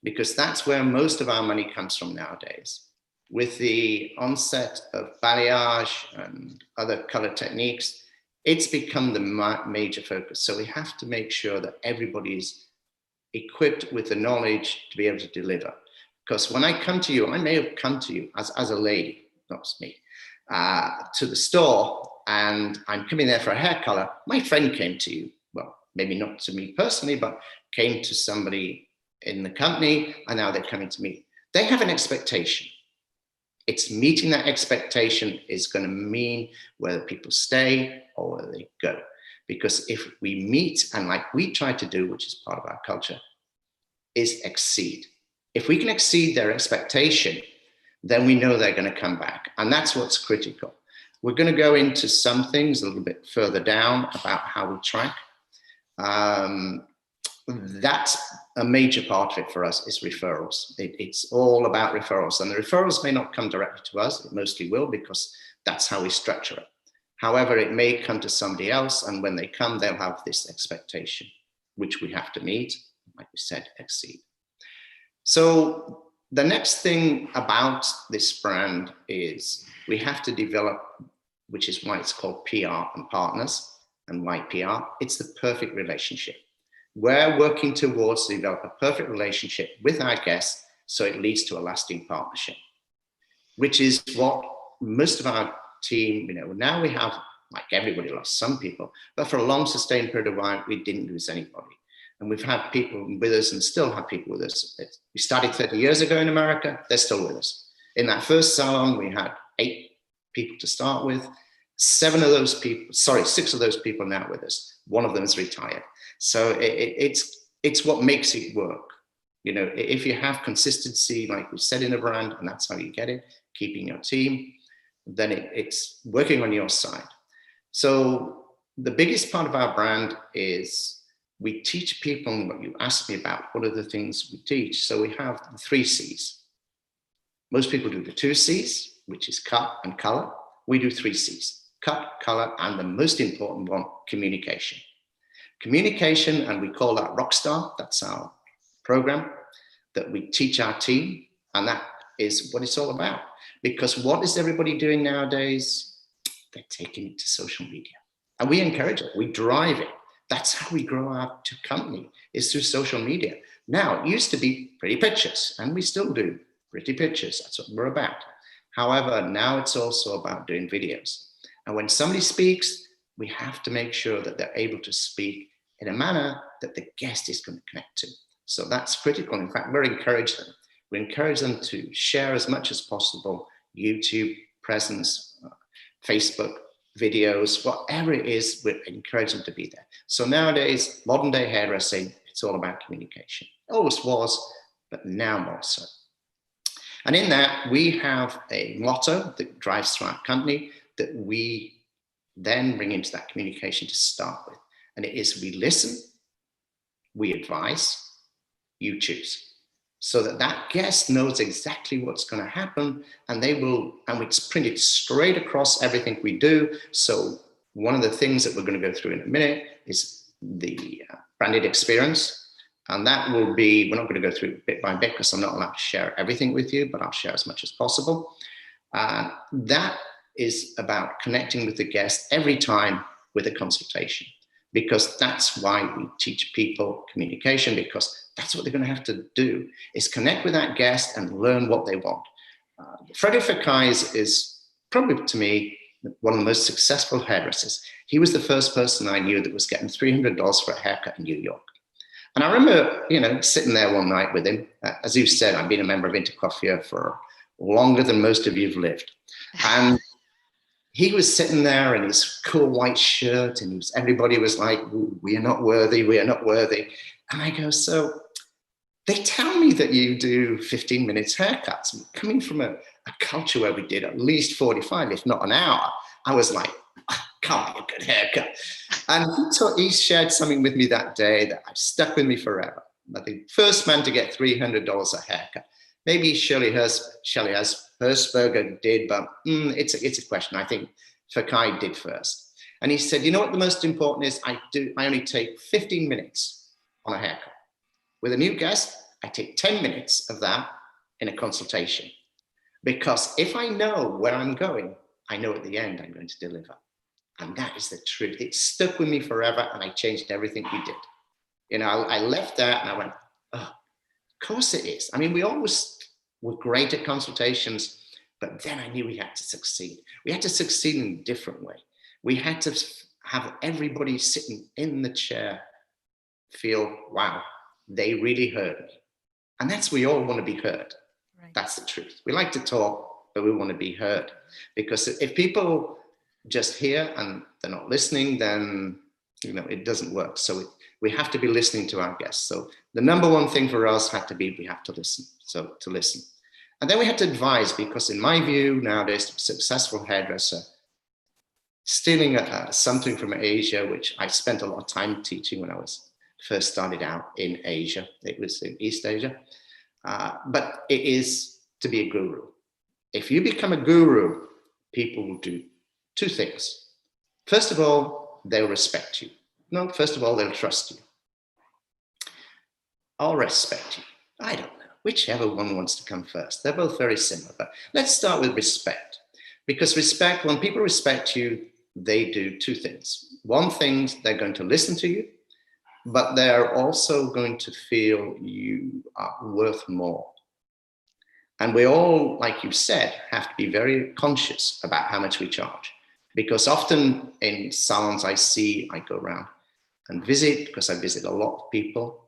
because that's where most of our money comes from nowadays. With the onset of balayage and other color techniques, it's become the major focus. So we have to make sure that everybody is equipped with the knowledge to be able to deliver. Because when I come to you, I may have come to you as a lady, not me, to the store, and I'm coming there for a hair color. My friend came to you. Well, maybe not to me personally, but came to somebody in the company, and now they're coming to me. They have an expectation. It's meeting that expectation is going to mean whether people stay or whether they go. Because if we meet, and like we try to do, which is part of our culture, is exceed. If we can exceed their expectation, then we know they're going to come back. And that's what's critical. We're going to go into some things a little bit further down about how we track. That's a major part of it for us is referrals. It's all about referrals. And the referrals may not come directly to us. It mostly will, because that's how we structure it. However, it may come to somebody else. And when they come, they'll have this expectation, which we have to meet, like we said, exceed. So the next thing about this brand is we have to develop, which is why it's called PR and partners. And why PR? It's the perfect relationship. We're working towards develop a perfect relationship with our guests so it leads to a lasting partnership, which is what most of our team, now we have, like everybody lost some people, but for a long sustained period of time, we didn't lose anybody. And we've had people with us and still have people with us. We started 30 years ago in America, they're still with us. In that first salon, we had 8 people to start with. 6 of those people are now with us. 1 of them is retired. So it's what makes it work. If you have consistency, like we said in a brand, and that's how you get it, keeping your team, then it's working on your side. So the biggest part of our brand is we teach people, and what you asked me about, what are the things we teach? So we have the 3 C's. Most people do the 2 C's, which is cut and color. We do 3 C's, cut, color, and the most important one, communication. Communication, and we call that Rockstar. That's our program that we teach our team, and that is what it's all about. Because what is everybody doing nowadays? They're taking it to social media, and we encourage it. We drive it. That's how we grow our company, is through social media. Now, it used to be pretty pictures, and we still do pretty pictures. That's what we're about. However, now it's also about doing videos. And when somebody speaks, we have to make sure that they're able to speak in a manner that the guest is going to connect to. So that's critical. In fact, we encourage them to share as much as possible YouTube presence, Facebook, videos, whatever it is, we encourage them to be there. So nowadays, modern day hairdressing, it's all about communication. It always was, but now more so. And in that, we have a motto that drives through our company that we then bring into that communication to start with. And it is, we listen, we advise, you choose. So that that guest knows exactly what's going to happen, and they will, and it's printed straight across everything we do. So one of the things that we're going to go through in a minute is the branded experience. And that will be, we're not going to go through it bit by bit because I'm not allowed to share everything with you, but I'll share as much as possible. That is about connecting with the guest every time with a consultation, because that's why we teach people communication, because that's what they're going to have to do, is connect with that guest and learn what they want. Freddie Fakai is probably, to me, one of the most successful hairdressers. He was the first person I knew that was getting $300 for a haircut in New York. And I remember, sitting there one night with him. As you said, I've been a member of Intercoiffure for longer than most of you have lived. And he was sitting there in his cool white shirt, and everybody was like, we are not worthy, we are not worthy. And I go, so they tell me that you do 15 minutes haircuts. Coming from a culture where we did at least 45, if not an hour, I was like, can't be a good haircut. And he shared something with me that day that stuck with me forever. But the first man to get $300 a haircut. Maybe Shirley Hersberger did, but it's a question. I think Fakai did first. And he said, you know what the most important is? I only take 15 minutes on a haircut. With a new guest, I take 10 minutes of that in a consultation. Because if I know where I'm going, I know at the end I'm going to deliver. And that is the truth. It stuck with me forever, and I changed everything we did. I left that and I went, oh, of course it is. I mean, we always were great at consultations, but then I knew we had to succeed. We had to succeed in a different way. We had to have everybody sitting in the chair feel, wow, they really heard me. And we all want to be heard. Right. That's the truth. We like to talk, but we want to be heard. Because if people just hear and they're not listening, then it doesn't work. So we have to be listening to our guests. So the number one thing for us had to be, we have to listen. So to listen. And then we had to advise, because in my view, nowadays, a successful hairdresser stealing something from Asia, which I spent a lot of time teaching when I was first started out in Asia. It was in East Asia. But it is to be a guru. If you become a guru, people will do two things. First of all, they'll respect you. No, first of all, they'll trust you. I'll respect you. I don't know. Whichever one wants to come first. They're both very similar. But let's start with respect. Because respect, when people respect you, they do two things. One thing, they're going to listen to you, but they're also going to feel you are worth more. And we all, like you said, have to be very conscious about how much we charge. Because often in salons I go around and visit, because I visit a lot of people,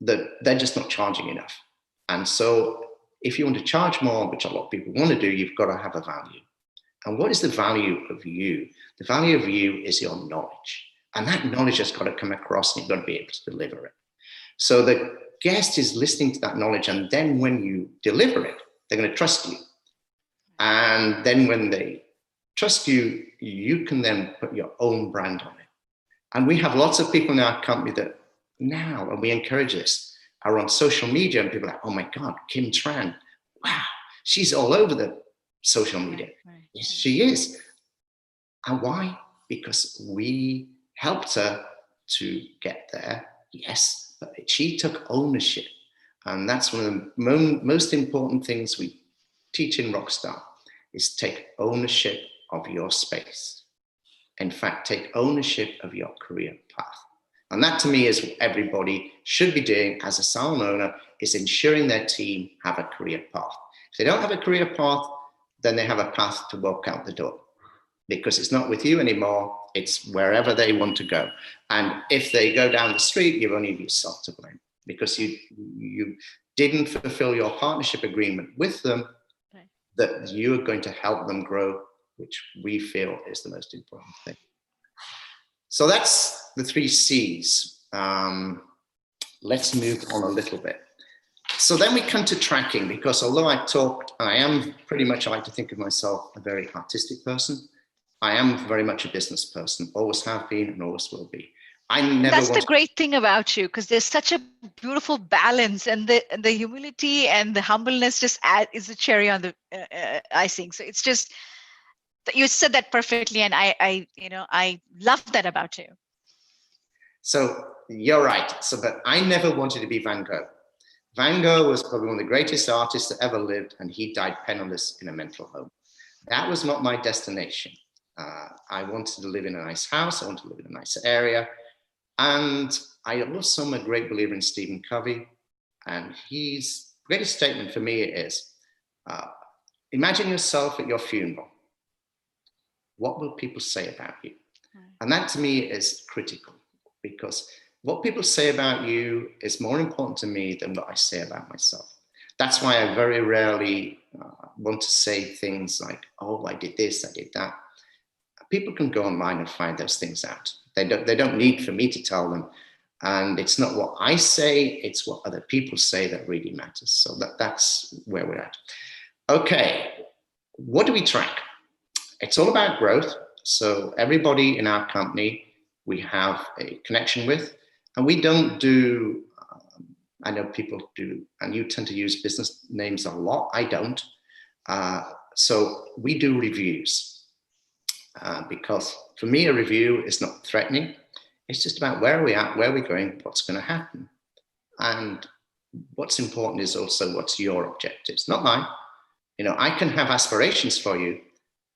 that they're just not charging enough. And so if you want to charge more, which a lot of people want to do, you've got to have a value. And what is the value of you? The value of you is your knowledge. And that knowledge has got to come across, and you've got to be able to deliver it. So the guest is listening to that knowledge, and then when you deliver it, they're going to trust you. And then when they trust you, you can then put your own brand on it. And we have lots of people in our company that now, and we encourage this, are on social media, and people are like, oh my God, Kim Tran, wow, she's all over the social media. Right. Yes, she is. And why? Because we helped her to get there, yes, but she took ownership. And that's one of the most important things we teach in Rockstar, is take ownership of your space. In fact, take ownership of your career path. And that to me is what everybody should be doing as a salon owner, is ensuring their team have a career path. If they don't have a career path, then they have a path to walk out the door, because it's not with you anymore, it's wherever they want to go. And if they go down the street, you've only yourself to blame, because you didn't fulfill your partnership agreement with them, right, that you are going to help them grow which we feel is the most important thing. So that's the 3 C's. Let's move on a little bit. So then we come to tracking, because although I am pretty much, I like to think of myself a very artistic person. I am very much a business person, always have been and always will be. I never That's the great thing about you, because there's such a beautiful balance, and the humility and the humbleness just is a cherry on the icing. So it's just, you said that perfectly, and I love that about you. So you're right. So, but I never wanted to be Van Gogh. Van Gogh was probably one of the greatest artists that ever lived, and he died penniless in a mental home. That was not my destination. I wanted to live in a nice house. I wanted to live in a nice area. And I also am a great believer in Stephen Covey. And his greatest statement for me is, imagine yourself at your funeral. What will people say about you? And that to me is critical, because what people say about you is more important to me than what I say about myself. That's why I very rarely want to say things like, oh, I did this, I did that. People can go online and find those things out. They don't need for me to tell them. And it's not what I say, it's what other people say that really matters. So that's where we're at. Okay, what do we track? It's all about growth. So everybody in our company, we have a connection with, and we don't do, I know people do, and you tend to use business names a lot. I don't. So we do reviews. Because for me, a review is not threatening. It's just about where are we at, where are we going, what's going to happen. And what's important is also what's your objectives, not mine. You know, I can have aspirations for you,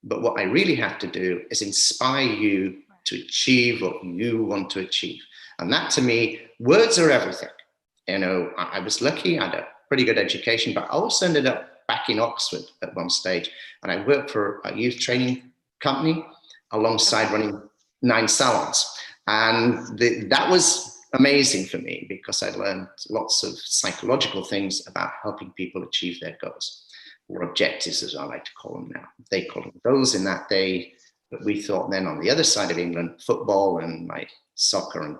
but what I really have to do is inspire you to achieve what you want to achieve. And that to me, words are everything. You know, I was lucky, I had a pretty good education, but I also ended up back in Oxford at one stage. And I worked for a youth training company alongside running 9 salons. And that was amazing for me, because I learned lots of psychological things about helping people achieve their goals, or objectives, as I like to call them now. They call them goals in that day, but we thought then on the other side of England, football and like soccer and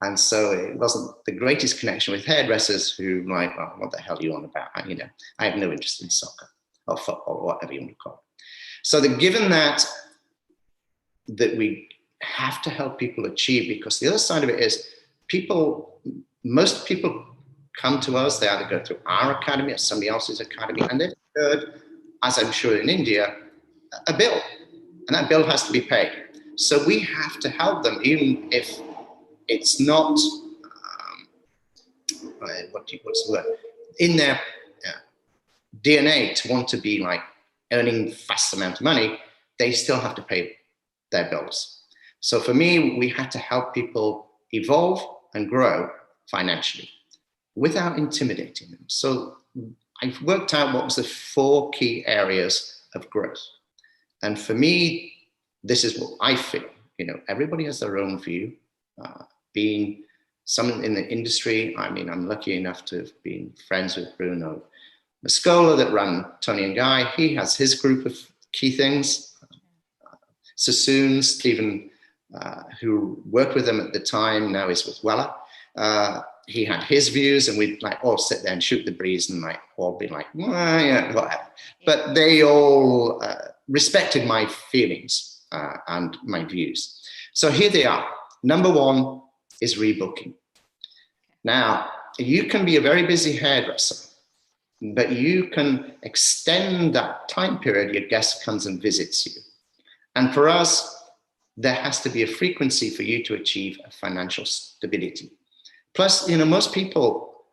and so it wasn't the greatest connection with hairdressers who like, well, what the hell are you on about? You know, I have no interest in soccer or football or whatever you want to call it. So given that we have to help people achieve, because the other side of it is most people come to us, they either go through our academy or somebody else's academy, and they've heard, as I'm sure in India, a bill, and that bill has to be paid. So we have to help them, even if it's not, what's the word, in their DNA to want to be like earning vast amount of money, they still have to pay their bills. So for me, we had to help people evolve and grow financially without intimidating them. So I've worked out what was the 4 key areas of growth. And for me, this is what I feel. You know, everybody has their own view. Being someone in the industry, I mean, I'm lucky enough to have been friends with Bruno Mascola that ran Tony and Guy. He has his group of key things. Sassoon, Stephen, who worked with them at the time, now is with Weller. He had his views, and we'd like all sit there and shoot the breeze and like all be like, well, yeah, whatever. But they all respected my feelings and my views. So here they are. Number 1 is rebooking. Now, you can be a very busy hairdresser, but you can extend that time period your guest comes and visits you. And for us, there has to be a frequency for you to achieve a financial stability. Plus, you know, most people,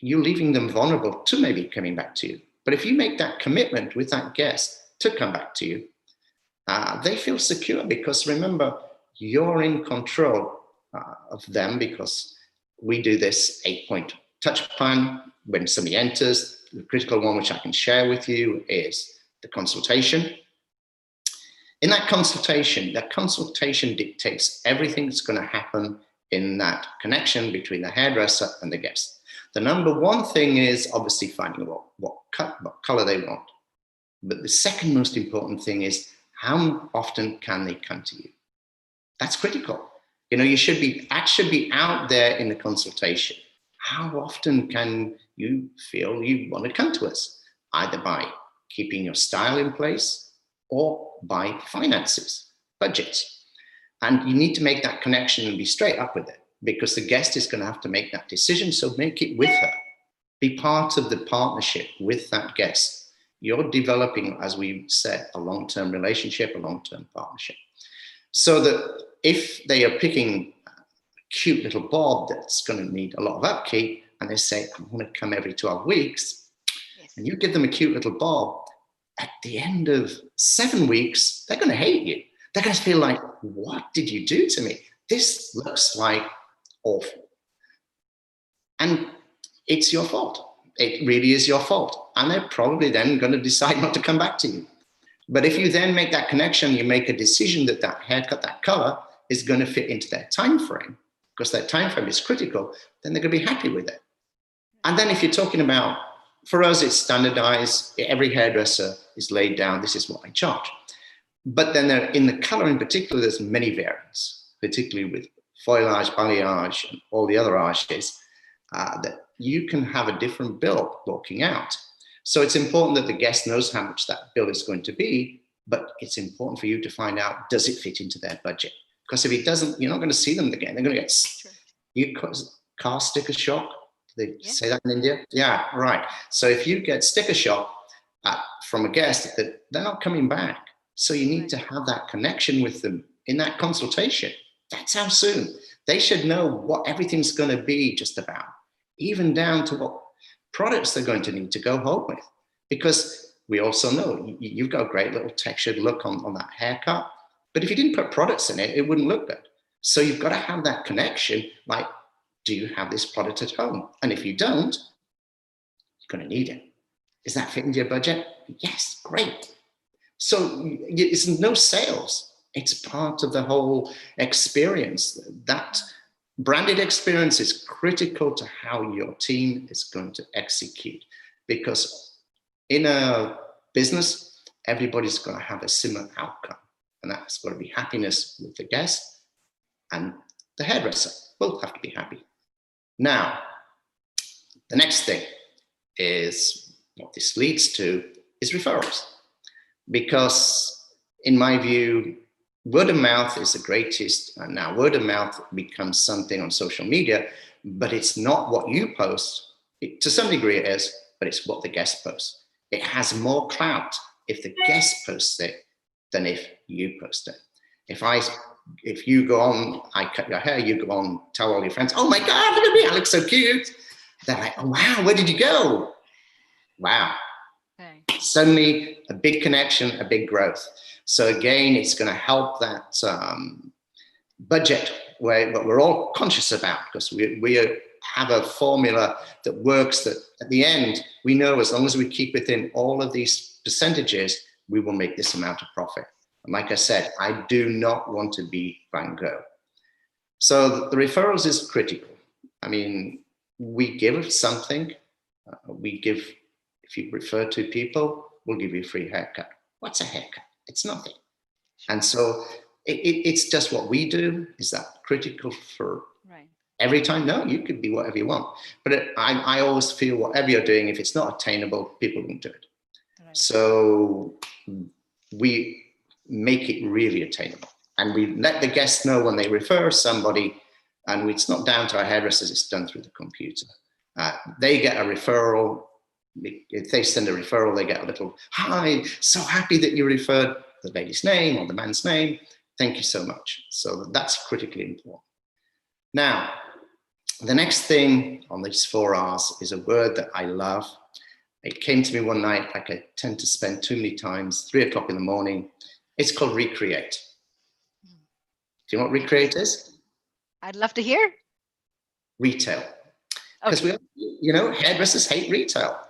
you're leaving them vulnerable to maybe coming back to you. But if you make that commitment with that guest to come back to you, they feel secure, because remember, you're in control of them, because we do this 8-point touch plan. When somebody enters, the critical one, which I can share with you, is the consultation. In that consultation dictates everything that's going to happen in that connection between the hairdresser and the guest. The number 1 thing is obviously finding what color they want. But the second most important thing is how often can they come to you? That's critical. You know, that should be out there in the consultation. How often can you feel you want to come to us? Either by keeping your style in place or by finances, budgets. And you need to make that connection and be straight up with it, because the guest is going to have to make that decision. So make it with her. Be part of the partnership with that guest. You're developing, as we said, a long-term relationship, a long-term partnership. So that if they are picking a cute little bob that's going to need a lot of upkeep, and they say, I want to come every 12 weeks, Yes. and you give them a cute little bob, at the end of 7 weeks, they're going to hate you. They're going to feel like, what did you do to me? This looks like awful. And it's your fault. It really is your fault. And they're probably then going to decide not to come back to you. But if you then make that connection, you make a decision that that haircut, that color is going to fit into their time frame, because that time frame is critical, then they're going to be happy with it. And then if you're talking about, for us, it's standardized. Every hairdresser is laid down. This is what I charge. But then in the color in particular, there's many variants, particularly with foliage, balayage, and all the other arches, that you can have a different bill walking out. So it's important that the guest knows how much that bill is going to be, but it's important for you to find out, does it fit into their budget? Because if it doesn't, you're not going to see them again. They're going to get car sticker shock. They say that in India? Yeah, right. So if you get sticker shock from a guest, that they're not coming back. So you need to have that connection with them in that consultation. That's how soon. They should know what everything's going to be just about, even down to what products they're going to need to go home with. Because we also know you've got a great little textured look on that haircut, but if you didn't put products in it, it wouldn't look good. So you've got to have that connection, like, do you have this product at home? And if you don't, you're going to need it. Does that fit into your budget? Yes, great. So it's no sales. It's part of the whole experience. That branded experience is critical to how your team is going to execute, because in a business, everybody's going to have a similar outcome, and that's got to be happiness with the guest and the hairdresser. Both have to be happy. Now, the next thing is what this leads to is referrals, because in my view, word of mouth is the greatest. And now word of mouth becomes something on social media, but it's not what you post. To some degree it is, but it's what the guest posts. It has more clout if the guest posts it than if you post it. If you go on, I cut your hair, you go on, tell all your friends, oh my God, look at me, I look so cute. They're like, oh wow, where did you go? Wow. Suddenly a big connection, a big growth. So again, it's going to help that budget, what we're all conscious about, because we have a formula that works, that at the end, we know as long as we keep within all of these percentages, we will make this amount of profit. And like I said, I do not want to be Van Gogh. So the referrals is critical. I mean, we give something, if you refer to people, we'll give you a free haircut. What's a haircut? It's nothing. And so it's just what we do. Is that critical for every time? No, you could be whatever you want. But I always feel whatever you're doing, if it's not attainable, people won't do it. So we make it really attainable. And we let the guests know when they refer somebody, and it's not down to our hairdressers, it's done through the computer. They get a referral. If they send a referral, they get a little, hi, so happy that you referred the lady's name or the man's name. Thank you so much. So that's critically important. Now, the next thing on these 4 R's is a word that I love. It came to me one night, like I tend to spend too many times, 3 o'clock in the morning. It's called recreate. Do you know what recreate is? I'd love to hear. Retail. Because hairdressers hate retail.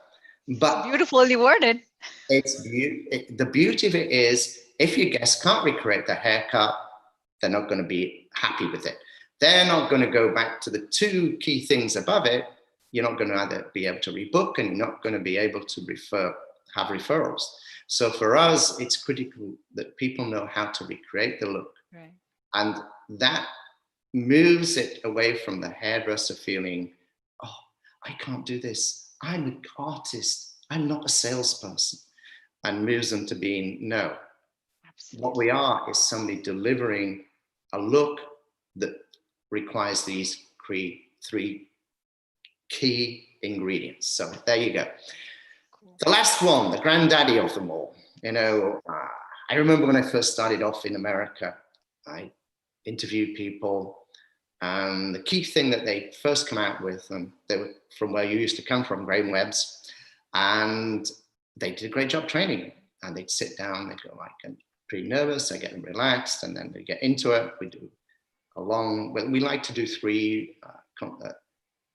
But beautifully worded. The beauty of it is, if your guests can't recreate the haircut, they're not going to be happy with it. They're not going to go back to the 2 key things above it. You're not going to either be able to rebook, and you're not going to be able to have referrals. So for us, it's critical that people know how to recreate the look. Right. And that moves it away from the hairdresser feeling, oh, I can't do this. I'm an artist. I'm not a salesperson. And moves them to being, no, what we Absolutely. are is somebody delivering a look that requires these three key ingredients. So there you go. Cool. The last one, the granddaddy of them all. I remember when I first started off in America, I interviewed people, and the key thing that they first come out with, and they were from where you used to come from, Graham Webb's, and they did a great job training. And they'd sit down, they'd go like, I'm pretty nervous, I get them relaxed, and then they get into it. We do we like to do three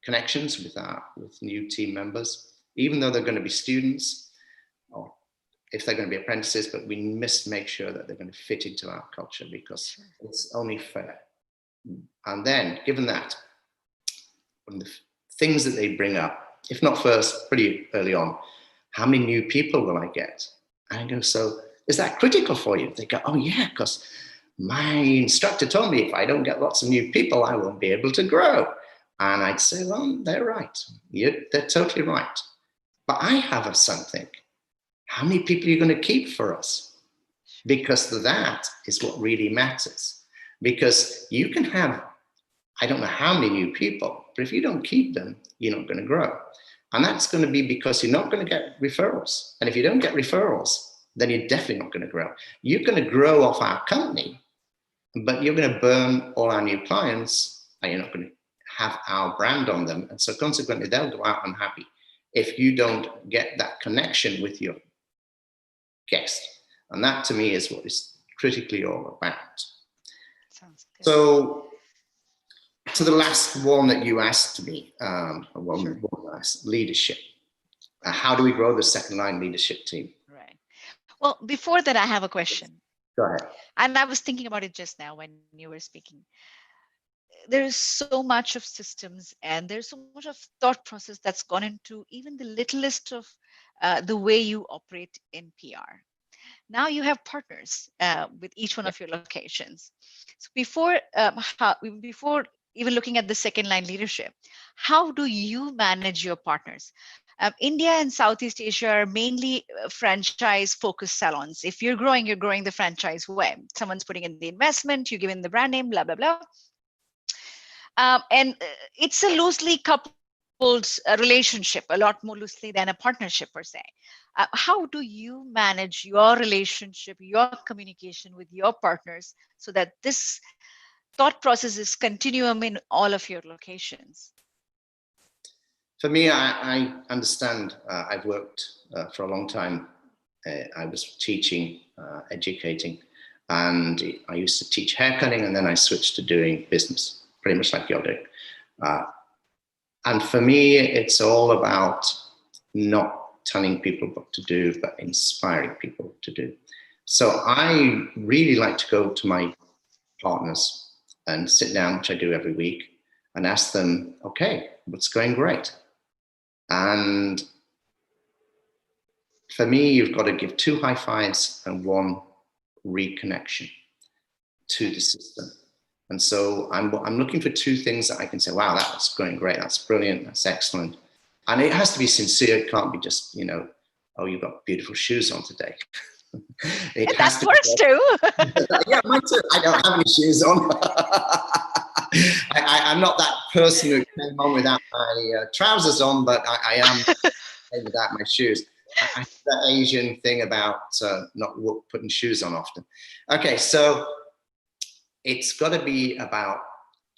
connections with new team members, even though they're going to be students or if they're going to be apprentices, but we must make sure that they're going to fit into our culture because it's only fair. And then, given that, one of the things that they bring up, if not first, pretty early on, how many new people will I get? And I go, so is that critical for you? They go, oh yeah, because my instructor told me if I don't get lots of new people, I won't be able to grow. And I'd say, well, they're right. They're totally right. But I have something. How many people are you going to keep for us? Because that is what really matters. Because you can have, I don't know how many new people, but if you don't keep them, you're not going to grow. And that's going to be because you're not going to get referrals. And if you don't get referrals, then you're definitely not going to grow. You're going to grow off our company, but you're going to burn all our new clients and you're not going to have our brand on them. And so consequently, they'll go out unhappy if you don't get that connection with your guest. And that to me is what is critically all about. Sounds good. So to the last one that you asked me, Sure. leadership. How do we grow the second line leadership team? Right. Well, before that, I have a question. Go ahead. And I was thinking about it just now when you were speaking. There's so much of systems and there's so much of thought process that's gone into even the littlest of the way you operate in PR. Now you have partners with each one Yeah. of your locations. So before even looking at the second line leadership, how do you manage your partners? India and Southeast Asia are mainly franchise focused salons. If you're growing the franchise way. Someone's putting in the investment, you give in the brand name, blah, blah, blah. And it's a loosely coupled relationship, a lot more loosely than a partnership per se. How do you manage your relationship, your communication with your partners so that this thought process is continuum in all of your locations? For me, I understand. I've worked for a long time. I was teaching, educating, and I used to teach haircutting, and then I switched to doing business, pretty much like you're doing. And for me, it's all about not telling people what to do, but inspiring people to do. So I really like to go to my partners and sit down, which I do every week, and ask them, okay, what's going great? And for me, you've got to give 2 high fives and 1 reconnection to the system. And so I'm looking for 2 things that I can say, wow, that's going great. That's brilliant. That's excellent. And it has to be sincere. It can't be just, oh, you've got beautiful shoes on today. It has That to works too. be. Yeah, mine too. I don't have any shoes on. I'm not that person who came home without my trousers on, but I am without my shoes. I have that Asian thing about not putting shoes on often. Okay, so it's got to be about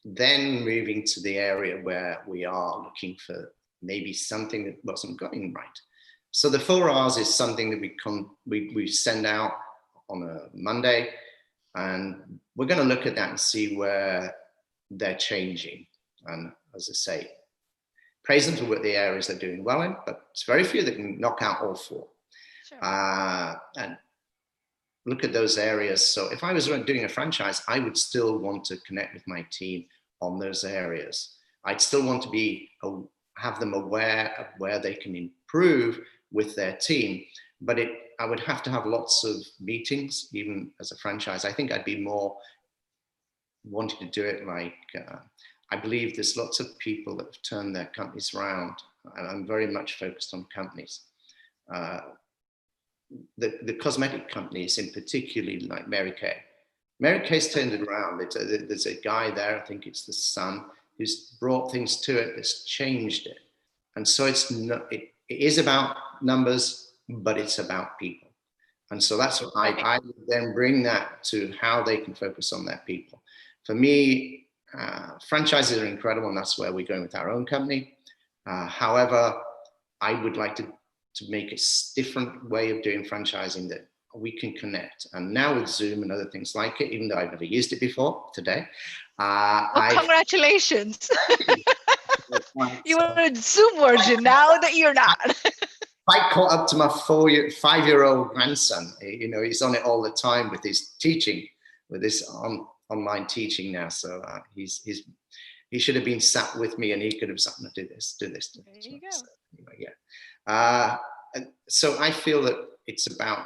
then moving to the area where we are looking for maybe something that wasn't going right. So the 4 R's is something that we send out on a Monday, and we're going to look at that and see where they're changing. And as I say, praise them for what the areas they're doing well in, but it's very few that can knock out all 4. Sure. And look at those areas. So if I was doing a franchise, I would still want to connect with my team on those areas. I'd still want to have them aware of where they can improve with their team. But I would have to have lots of meetings, even as a franchise. I think I'd be more wanting to do it like, I believe there's lots of people that have turned their companies around, and I'm very much focused on companies. The cosmetic companies in particularly, like Mary Kay. Mary Kay's turned it around. There's a guy there, I think it's the son, who's brought things to it, that's changed it. And so it is about numbers, but it's about people. And so that's what I would then bring that to how they can focus on their people. For me, franchises are incredible, and that's where we're going with our own company. However, I would like to make a different way of doing franchising that we can connect. And now with Zoom and other things like it, even though I've never used it before today. Congratulations. You were a Zoom version, now that you're not. I caught up to my 5-year-old grandson. You know, he's on it all the time with his teaching, with this online teaching now. So he should have been sat with me, and he could have sat and do this. There you go. So, anyway, yeah. So I feel that it's about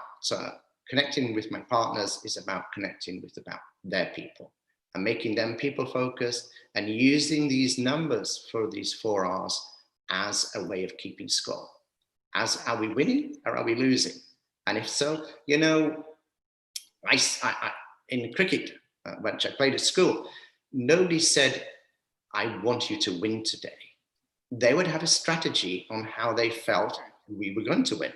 connecting with my partners is about connecting with their people and making them people focused, and using these numbers for these 4 R's as a way of keeping score. As are we winning or are we losing? And if so, you know, I in cricket, which I played at school, nobody said, I want you to win today. They would have a strategy on how they felt we were going to win.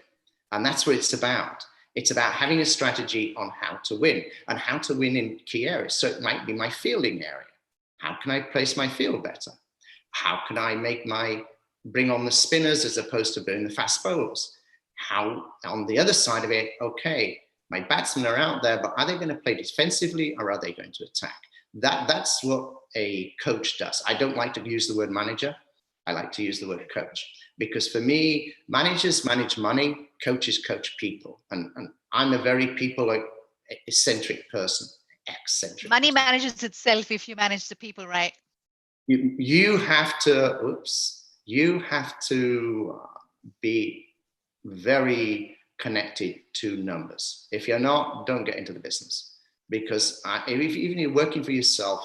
And that's what it's about. It's about having a strategy on how to win, and how to win in key areas. So it might be my fielding area. How can I place my field better? How can I bring on the spinners as opposed to doing the fast bowlers? How, on the other side of it, okay, my batsmen are out there, but are they going to play defensively or are they going to attack? That's what a coach does. I don't like to use the word manager. I like to use the word coach, because for me, managers manage money, coaches coach people. And I'm a very people-centric person, eccentric. Money manages itself if you manage the people right. You have to, you have to be very connected to numbers. If you're not, don't get into the business. Because even if you're working for yourself,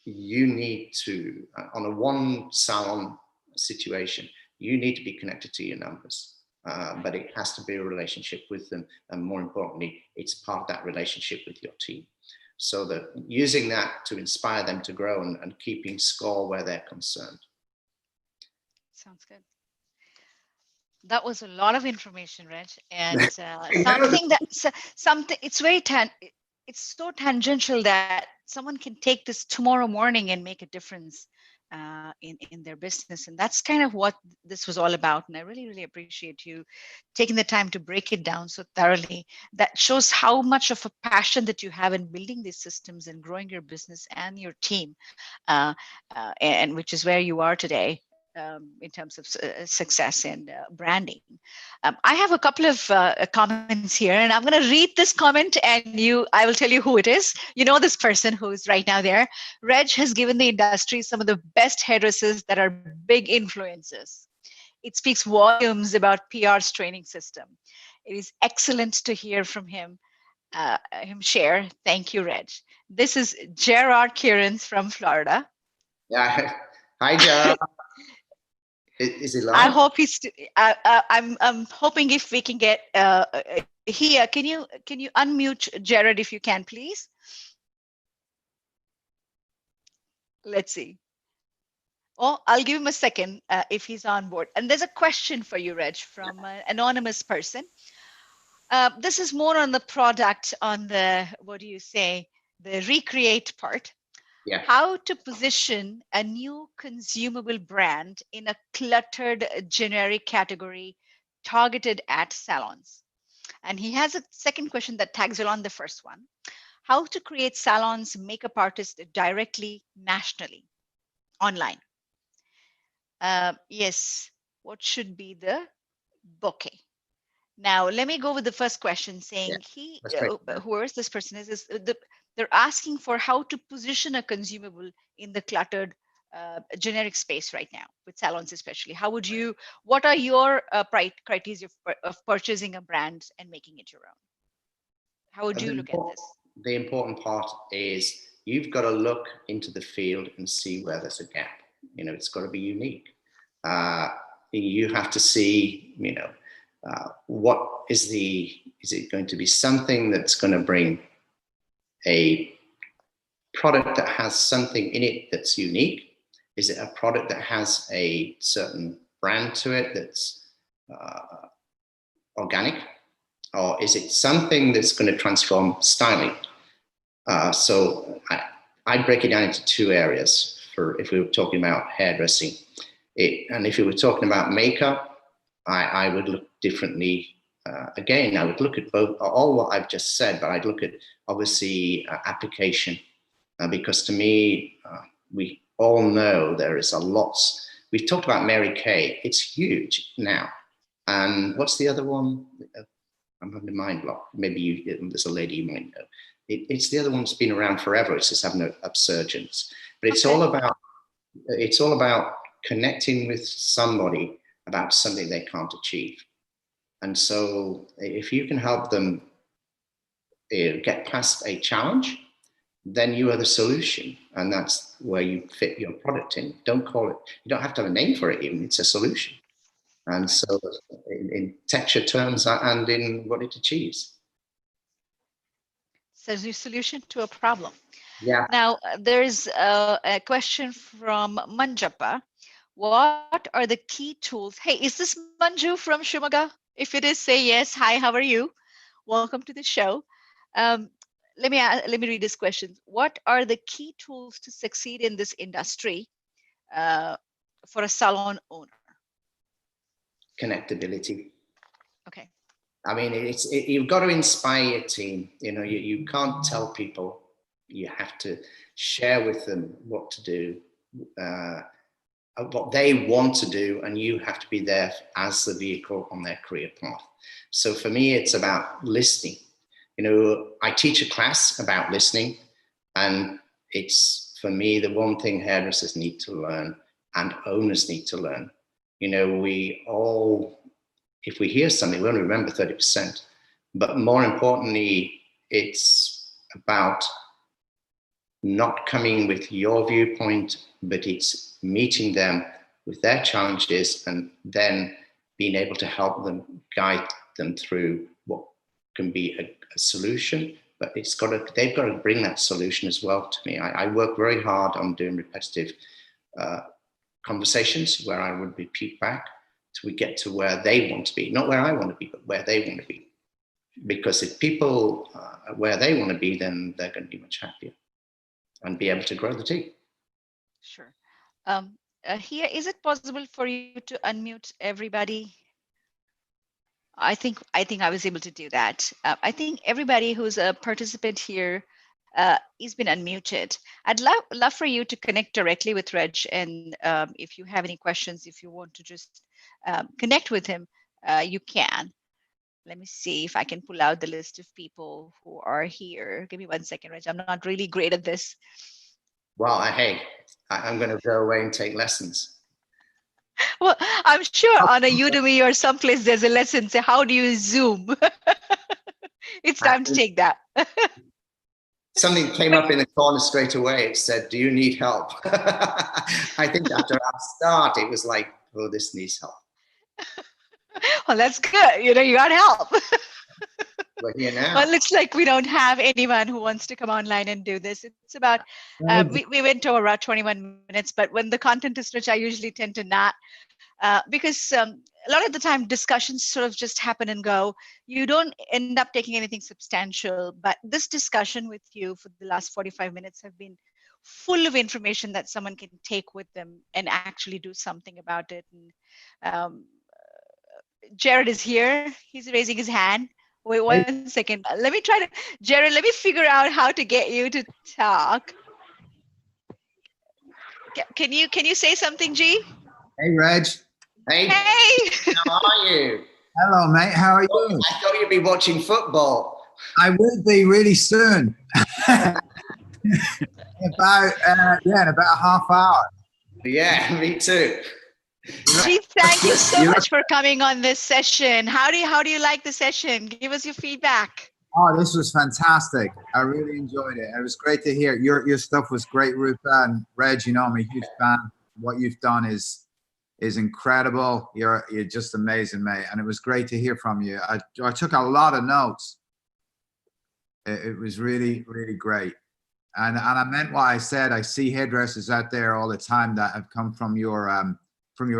you need to, on a one salon situation, you need to be connected to your numbers. But it has to be a relationship with them. And more importantly, it's part of that relationship with your team. So that using that to inspire them to grow and keeping score where they're concerned. Sounds good. That was a lot of information, Reg, and something it's it's so tangential that someone can take this tomorrow morning and make a difference in their business. And that's kind of what this was all about. And I really, really appreciate you taking the time to break it down so thoroughly. That shows how much of a passion that you have in building these systems and growing your business and your team, and which is where you are today. In terms of success and branding. I have a couple of comments here, and I'm going to read this comment, and I will tell you who it is. You know this person who's right now there. Reg has given the industry some of the best hairdressers that are big influencers. It speaks volumes about PR's training system. It is excellent to hear from him share. Thank you, Reg. This is Gerard Kieran's from Florida. Yeah. Hi, Gerard. Is he live? I hope he's. I'm hoping if we can get here. Can you unmute Jared if you can, please? Let's see. Oh, I'll give him a second if he's on board. And there's a question for you, Reg, from an anonymous person. This is more on the product, on the the recreate part. Yeah. How to position a new consumable brand in a cluttered generic category targeted at salons. And he has a second question that tags along the first one. How to create salons, makeup artists directly, nationally, online. Yes, what should be the bouquet? Now, let me go with the first question saying whoever this person is they're asking for how to position a consumable in the cluttered generic space right now with salons, especially? How would you? What are your criteria of purchasing a brand and making it your own? How would you The, look at this? the important part is you've got to look into the field and see where there's a gap. It's got to be unique. Uh, you have to see, what is it going to be something that's going to bring a product that has something in it that's unique? Is it a product that has a certain brand to it that's organic? Or is it something that's going to transform styling? So I'd break it down into two areas for if we were talking about hairdressing. And if we were talking about makeup, I would look differently. Again, I would look at all what I've just said, but I'd look at obviously application. Because to me, we all know there is a lot. We've talked about Mary Kay. It's huge now. And what's the other one? I'm having a mind block. Maybe there's a lady you might know. It's the other one that's been around forever. It's just having an upsurgence. But it's all about connecting with somebody about something they can't achieve. And so if you can help them get past a challenge, then you are the solution. And that's where you fit your product in. Don't call it, you don't have to have a name for it even, it's a solution. And so in texture terms and in what it achieves. So it's a solution to a problem. Yeah. Now, there's a question from Manjapa. What are the key tools? Hey, is this Manju from Shumaga? If it is, say yes. Hi, how are you? Welcome to the show. Um, let me read this question. What are the key tools to succeed in this industry for a salon owner? Connectability. Okay. I mean, you've got to inspire your team. You can't tell people. You have to share with them what to do, what they want to do, and you have to be there as the vehicle on their career path. So for me, it's about listening. I teach a class about listening, and it's, for me, the one thing hairdressers need to learn and owners need to learn. We all, if we hear something, we only remember 30%. But more importantly, it's about not coming with your viewpoint, but it's meeting them with their challenges and then being able to help them, guide them through what can be a solution. But they've got to bring that solution as well to me. I work very hard on doing repetitive conversations where I would repeat back till we get to where they want to be, not where I want to be, but where they want to be. Because if people are where they want to be, then they're going to be much happier and be able to grow the team. Sure. Here, is it possible for you to unmute everybody? I think I was able to do that. I think everybody who's a participant here has been unmuted. I'd love for you to connect directly with Reg, and if you have any questions, if you want to just connect with him, you can. Let me see if I can pull out the list of people who are here. Give me 1 second, Reg. I'm not really great at this. Well, I'm going to go away and take lessons. Well, I'm sure on a Udemy or someplace there's a lesson. Say, how do you Zoom? It's time to take that. Something came up in the corner straight away. It said, "Do you need help?" I think after our start, it was like, "Oh, this needs help." Well, that's good. You got help. We're here now. Well, it looks like we don't have anyone who wants to come online and do this. It's about, we went over about 21 minutes, but when the content is rich, I usually tend to not, because a lot of the time discussions sort of just happen and go. You don't end up taking anything substantial, but this discussion with you for the last 45 minutes have been full of information that someone can take with them and actually do something about it. And Jared is here. He's raising his hand. Wait 1 second. Let me try to, Jared, let me figure out how to get you to talk. Can you say something, G? Hey, Reg. Hey. How are you? Hello, mate. How are you? I thought you'd be watching football. I will be really soon. in about a half hour. Yeah, me too. Jeet, thank you so You much for coming on this session. How do you like the session? Give us your feedback. Oh, this was fantastic. I really enjoyed it. It was great to hear. Your stuff was great, Rupa and Reg. You know, I'm a huge fan. What you've done is incredible. You're just amazing, mate. And it was great to hear from you. I took a lot of notes. It was really, really great. And I meant what I said. I see hairdressers out there all the time that have come from your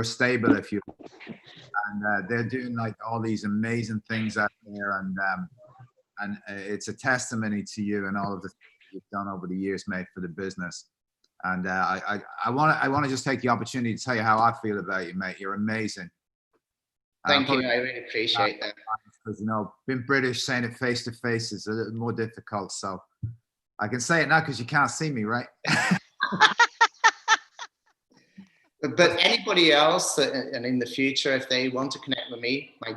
stable, if you, and they're doing like all these amazing things out there, and it's a testimony to you and all of the things you've done over the years, mate, for the business. And I want to just take the opportunity to tell you how I feel about you, mate. You're amazing. Thank you. I really appreciate that. Because, you know, being British, saying it face to face is a little more difficult. So I can say it now because you can't see me, right? But anybody else, and in the future, if they want to connect with me, my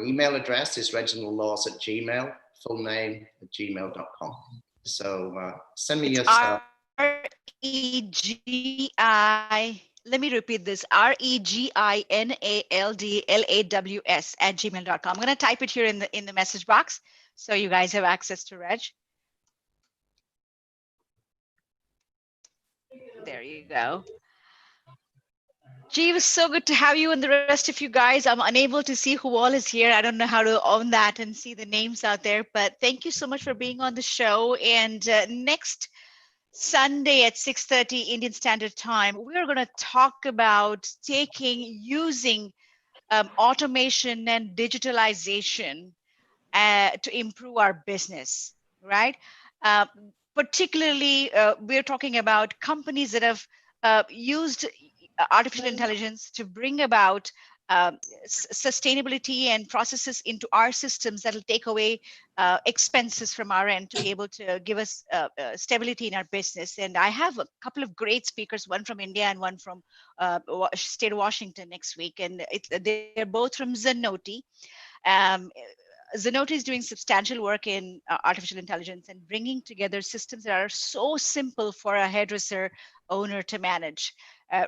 email address is reginaldlaws@gmail, full name @gmail.com. So send me your stuff. REGI. Let me repeat this: REGINALDLAWS@gmail.com. I'm going to type it here in the message box so you guys have access to Reg. There you go. Gee, it was so good to have you and the rest of you guys. I'm unable to see who all is here. I don't know how to own that and see the names out there, but thank you so much for being on the show. And next Sunday at 6:30 Indian Standard Time, we're going to talk about using automation and digitalization to improve our business, right? Uh, Particularly, we're talking about companies that have used artificial intelligence to bring about sustainability and processes into our systems that'll take away expenses from our end to be able to give us stability in our business. And I have a couple of great speakers, one from India and one from state of Washington next week. And they're both from Zenoti. Um, Zenoti is doing substantial work in artificial intelligence and bringing together systems that are so simple for a hairdresser owner to manage,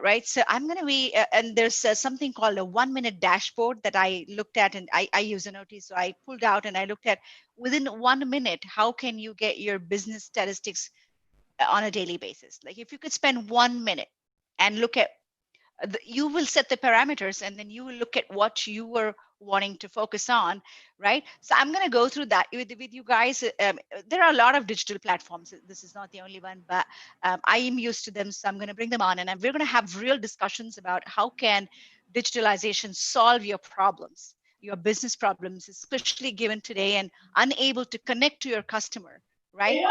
right? So I'm going to be, and there's something called a 1-minute dashboard that I looked at, and I use Zenoti. So I pulled out and I looked at within 1 minute, how can you get your business statistics on a daily basis? Like if you could spend 1 minute and look at you will set the parameters and then you will look at what you were wanting to focus on, right? So I'm going to go through that with you guys. There are a lot of digital platforms. This is not the only one, but I am used to them. So I'm going to bring them on, and we're going to have real discussions about how can digitalization solve your problems, your business problems, especially given today and unable to connect to your customer, right?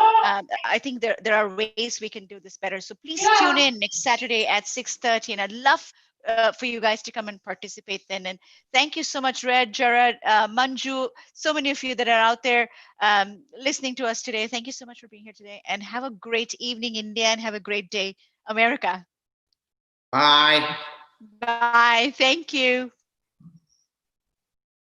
I think there are ways we can do this better. So please tune in next Saturday at 6:30, and I'd love for you guys to come and participate then. And thank you so much, Red, Jared, Manju, so many of you that are out there listening to us today. Thank you so much for being here today, and have a great evening, India, and have a great day, America. Bye. Bye. Thank you.